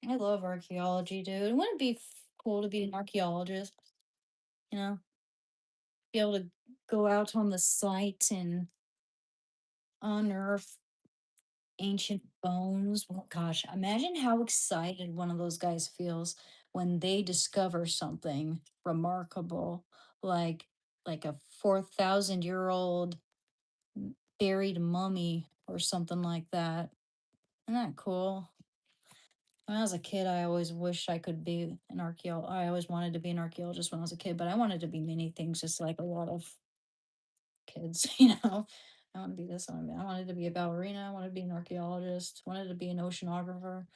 Speaker 1: I love archaeology, dude. Wouldn't it be cool to be an archaeologist? You know, be able to go out on the site and unearth ancient bones. Well, gosh, imagine how excited one of those guys feels when they discover something remarkable, like a 4,000-year-old buried mummy or something like that. Isn't that cool? When I was a kid, I always wished I could be an archaeologist. I always wanted to be an archaeologist when I was a kid, but I wanted to be many things, just like a lot of kids, I want to be this, I wanted to be a ballerina, I wanted to be an archaeologist, wanted to be an oceanographer,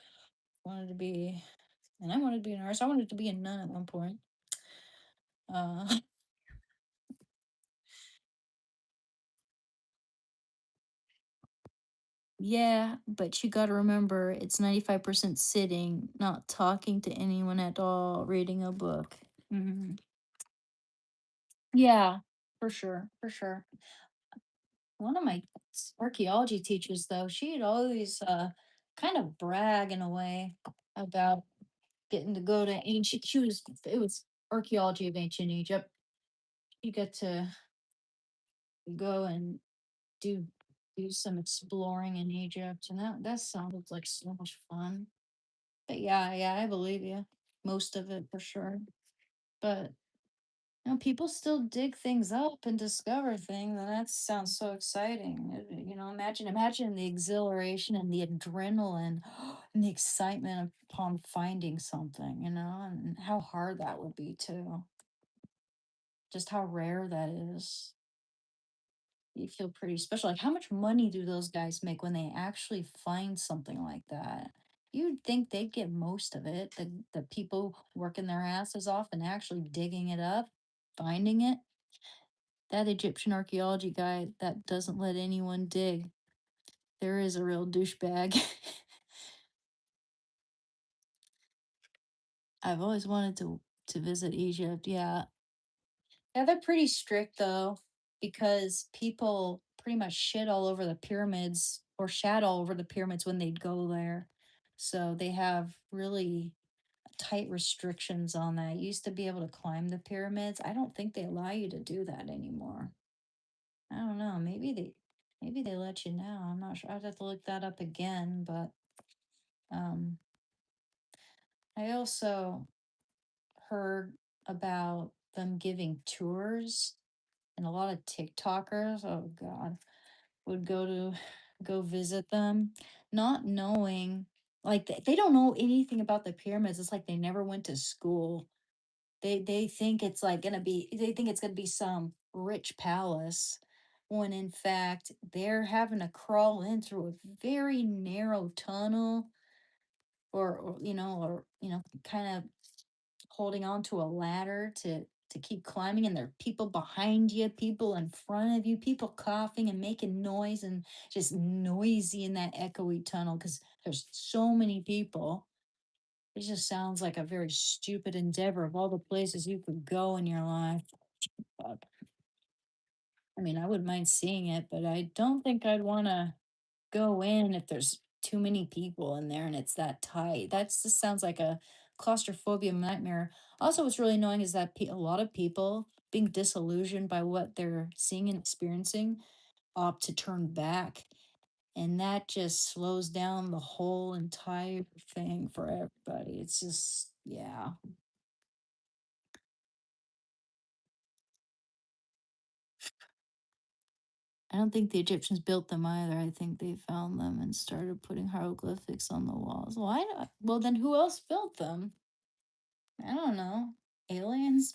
Speaker 1: wanted to be, and I wanted to be a nurse. I wanted to be a nun at one point. Uh, yeah, but you got to remember it's 95% sitting, not talking to anyone at all, reading a book. Mhm. Yeah, for sure, for sure. One of my archaeology teachers, though, she'd always kind of brag in a way about getting to go to ancient. She was it was archaeology of ancient Egypt. You get to go and do do some exploring in Egypt, and that sounded like so much fun. But yeah, yeah, I believe you. Most of it for sure. But people still dig things up and discover things, and that sounds so exciting. Imagine the exhilaration and the adrenaline and the excitement upon finding something, and how hard that would be too. Just how rare that is. You feel pretty special. Like, how much money do those guys make when they actually find something like that? You'd think they'd get most of it. The people working their asses off and actually digging it up, finding it. That Egyptian archaeology guy that doesn't let anyone dig. There is a real douchebag. I've always wanted to visit Egypt. Yeah. Yeah, they're pretty strict though, because people pretty much shit all over the pyramids or shat all over the pyramids when they'd go there. So they have really tight restrictions on that. You used to be able to climb the pyramids. I don't think they allow you to do that anymore. I don't know. Maybe they let you now. I'm not sure. I'd have to look that up again, but um I also heard about them giving tours, and a lot of TikTokers, oh God, would go visit them, not knowing, like, they don't know anything about the pyramids. It's like they never went to school. They think it's like gonna be they think it's gonna be some rich palace, when in fact they're having to crawl in through a very narrow tunnel, or kind of holding on to a ladder to keep climbing, and there are people behind you, people in front of you, people coughing and making noise, and just noisy in that echoey tunnel because there's so many people. It just sounds like a very stupid endeavor of all the places you could go in your life. But, I mean, I wouldn't mind seeing it, but I don't think I'd want to go in if there's too many people in there and it's that tight. That just sounds like a claustrophobia nightmare. Also, what's really annoying is that a lot of people, being disillusioned by what they're seeing and experiencing, opt to turn back. And that just slows down the whole entire thing for everybody. It's just, yeah. I don't think the Egyptians built them either. I think they found them and started putting hieroglyphics on the walls. Why? Well, then who else built them? I don't know. Aliens?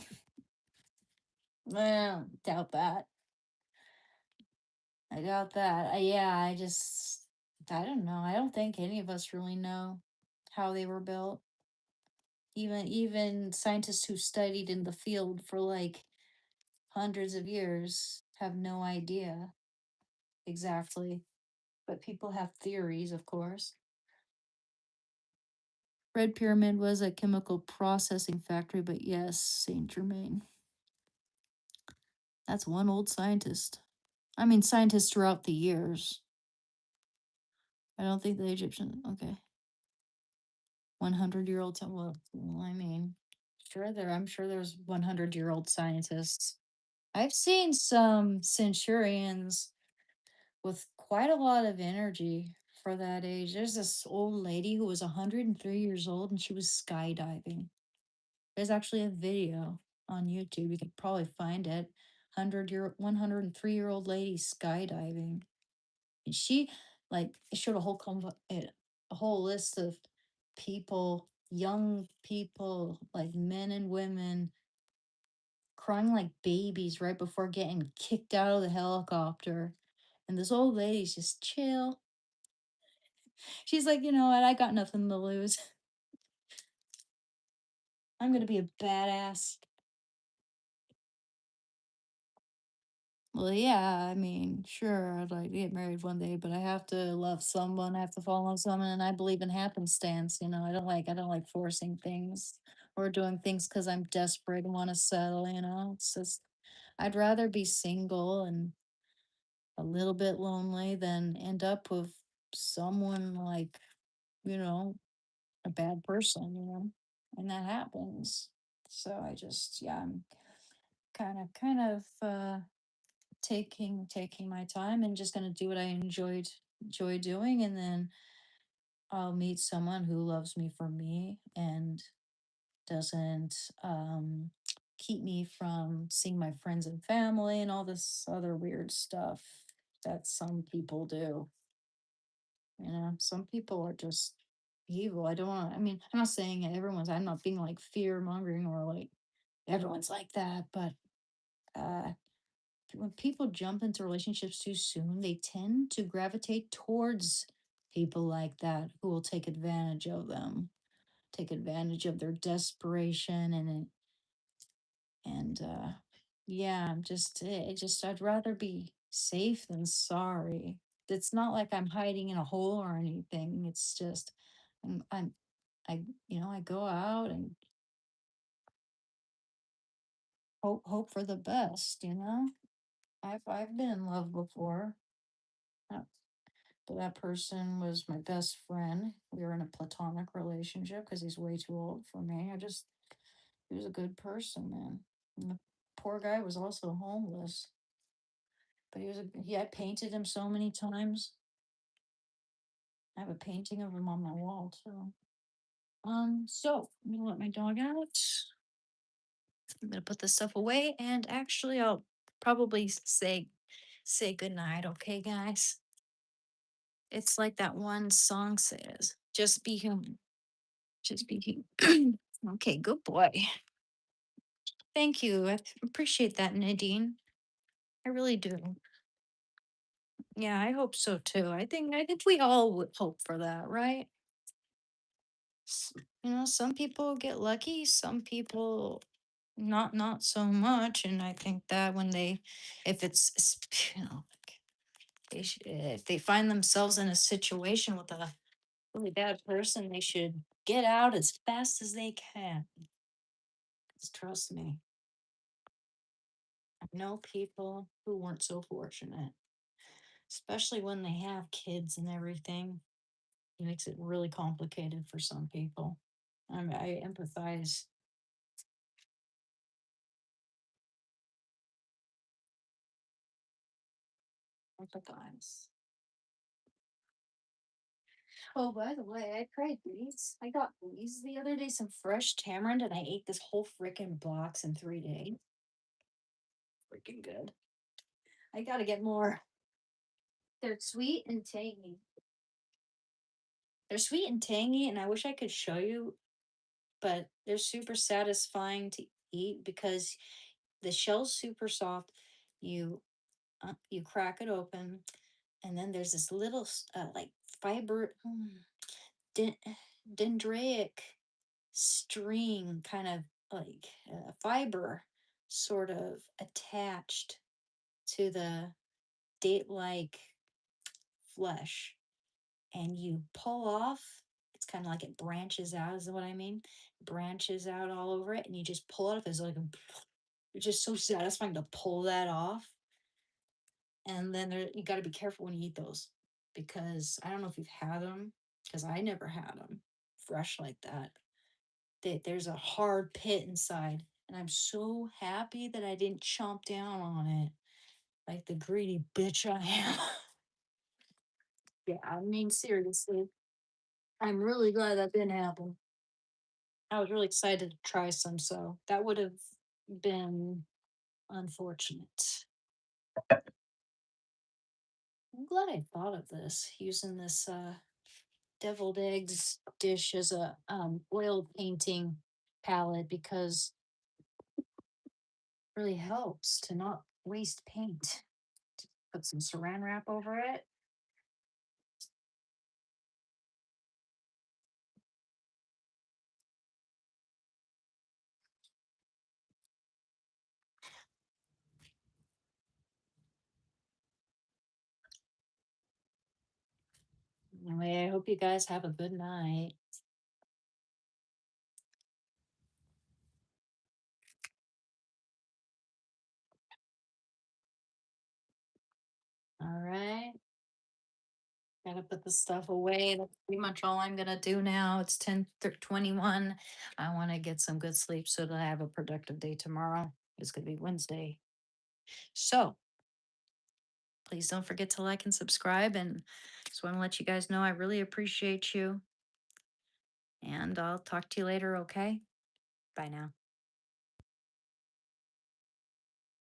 Speaker 1: Well, doubt that. I doubt that. Yeah, I don't know. I don't think any of us really know how they were built. Even scientists who studied in the field for like hundreds of years have no idea exactly. But people have theories, of course. Red Pyramid was a chemical processing factory, but yes, Saint Germain. That's one old scientist. I mean, scientists throughout the years. I don't think the Egyptian. Okay, 100-year-old. Well, I mean, I'm sure there's 100-year-old scientists. I've seen some centurions with quite a lot of energy for that age. There's this old lady who was 103 years old and she was skydiving. There's actually a video on YouTube. You could probably find it. 103-year-old lady skydiving. And she, like, it showed a whole list of people, young people, like men and women, crying like babies right before getting kicked out of the helicopter. And this old lady's just chill. She's like, you know what? I got nothing to lose. I'm gonna be a badass. Well, yeah, I mean, sure, I'd like to get married one day, but I have to love someone, I have to fall in love with someone, and I believe in happenstance, I don't like forcing things or doing things because I'm desperate and want to settle. It's just I'd rather be single and a little bit lonely than end up with someone like, you know, a bad person.
Speaker 2: and that happens. So I just, yeah, I'm kind of taking my time and just gonna do what I enjoy doing, and then I'll meet someone who loves me for me and doesn't keep me from seeing my friends and family and all this other weird stuff that some people do. You know, some people are just evil. I don't want, I mean, I'm not saying everyone's, I'm not being like fear mongering or like everyone's like that, but uh when people jump into relationships too soon, they tend to gravitate towards people like that who will take advantage of them, take advantage of their desperation and yeah, I'm just I'd rather be safe than sorry. It's not like I'm hiding in a hole or anything. It's just I'm I I go out and hope for the best, you know? I've been in love before. uh, But that person was my best friend. We were in a platonic relationship because he's way too old for me. He was a good person, man. And the poor guy was also homeless, but I painted him so many times. I have a painting of him on my wall too. So I'm gonna let my dog out. I'm gonna put this stuff away, and actually, I'll probably say goodnight. Okay, guys. It's like that one song says, "Just be human. Just be human." Okay, good boy. Thank you. I appreciate that, Nadine. I really do. Yeah, I hope so too. I think we all would hope for that, right? S- some people get lucky, some people not so much, and I think that when they if it's like if they find themselves in a situation with a really bad person, they should get out as fast as they can. 'Cause trust me, I know people who weren't so fortunate, especially when they have kids and everything. It makes it really complicated for some people. I empathize. Empathize. Oh, by the way, I tried these. I got these the other day, some fresh tamarind, and I ate this whole freaking box in 3 days. Freaking good. I gotta get more. They're sweet and tangy. They're sweet and tangy, and I wish I could show you, but they're super satisfying to eat because the shell's super soft. You crack it open, and then there's this little like fiber den- dendritic string kind of like fiber sort of attached to the date like flesh, and you pull off. It's kind of like it branches out, is what I mean. Branches out all over it, and you just pull it off. It's like it's just so satisfying to pull that off. And then you got to be careful when you eat those, because I don't know if you've had them, because I never had them fresh like that. There's a hard pit inside, and I'm so happy that I didn't chomp down on it like the greedy bitch I am. Yeah, I mean, seriously, I'm really glad that didn't happen. I was really excited to try some, so that would have been unfortunate. I'm glad I thought of this, using this deviled eggs dish as a oil painting palette, because it really helps to not waste paint. Put some saran wrap over it. Anyway, I hope you guys have a good night. All right. Gotta put the stuff away. That's pretty much all I'm gonna do now. It's 10:21. I want to get some good sleep so that I have a productive day tomorrow. It's gonna be Wednesday. So please don't forget to like and subscribe. And just want to let you guys know I really appreciate you. And I'll talk to you later, okay? Bye now.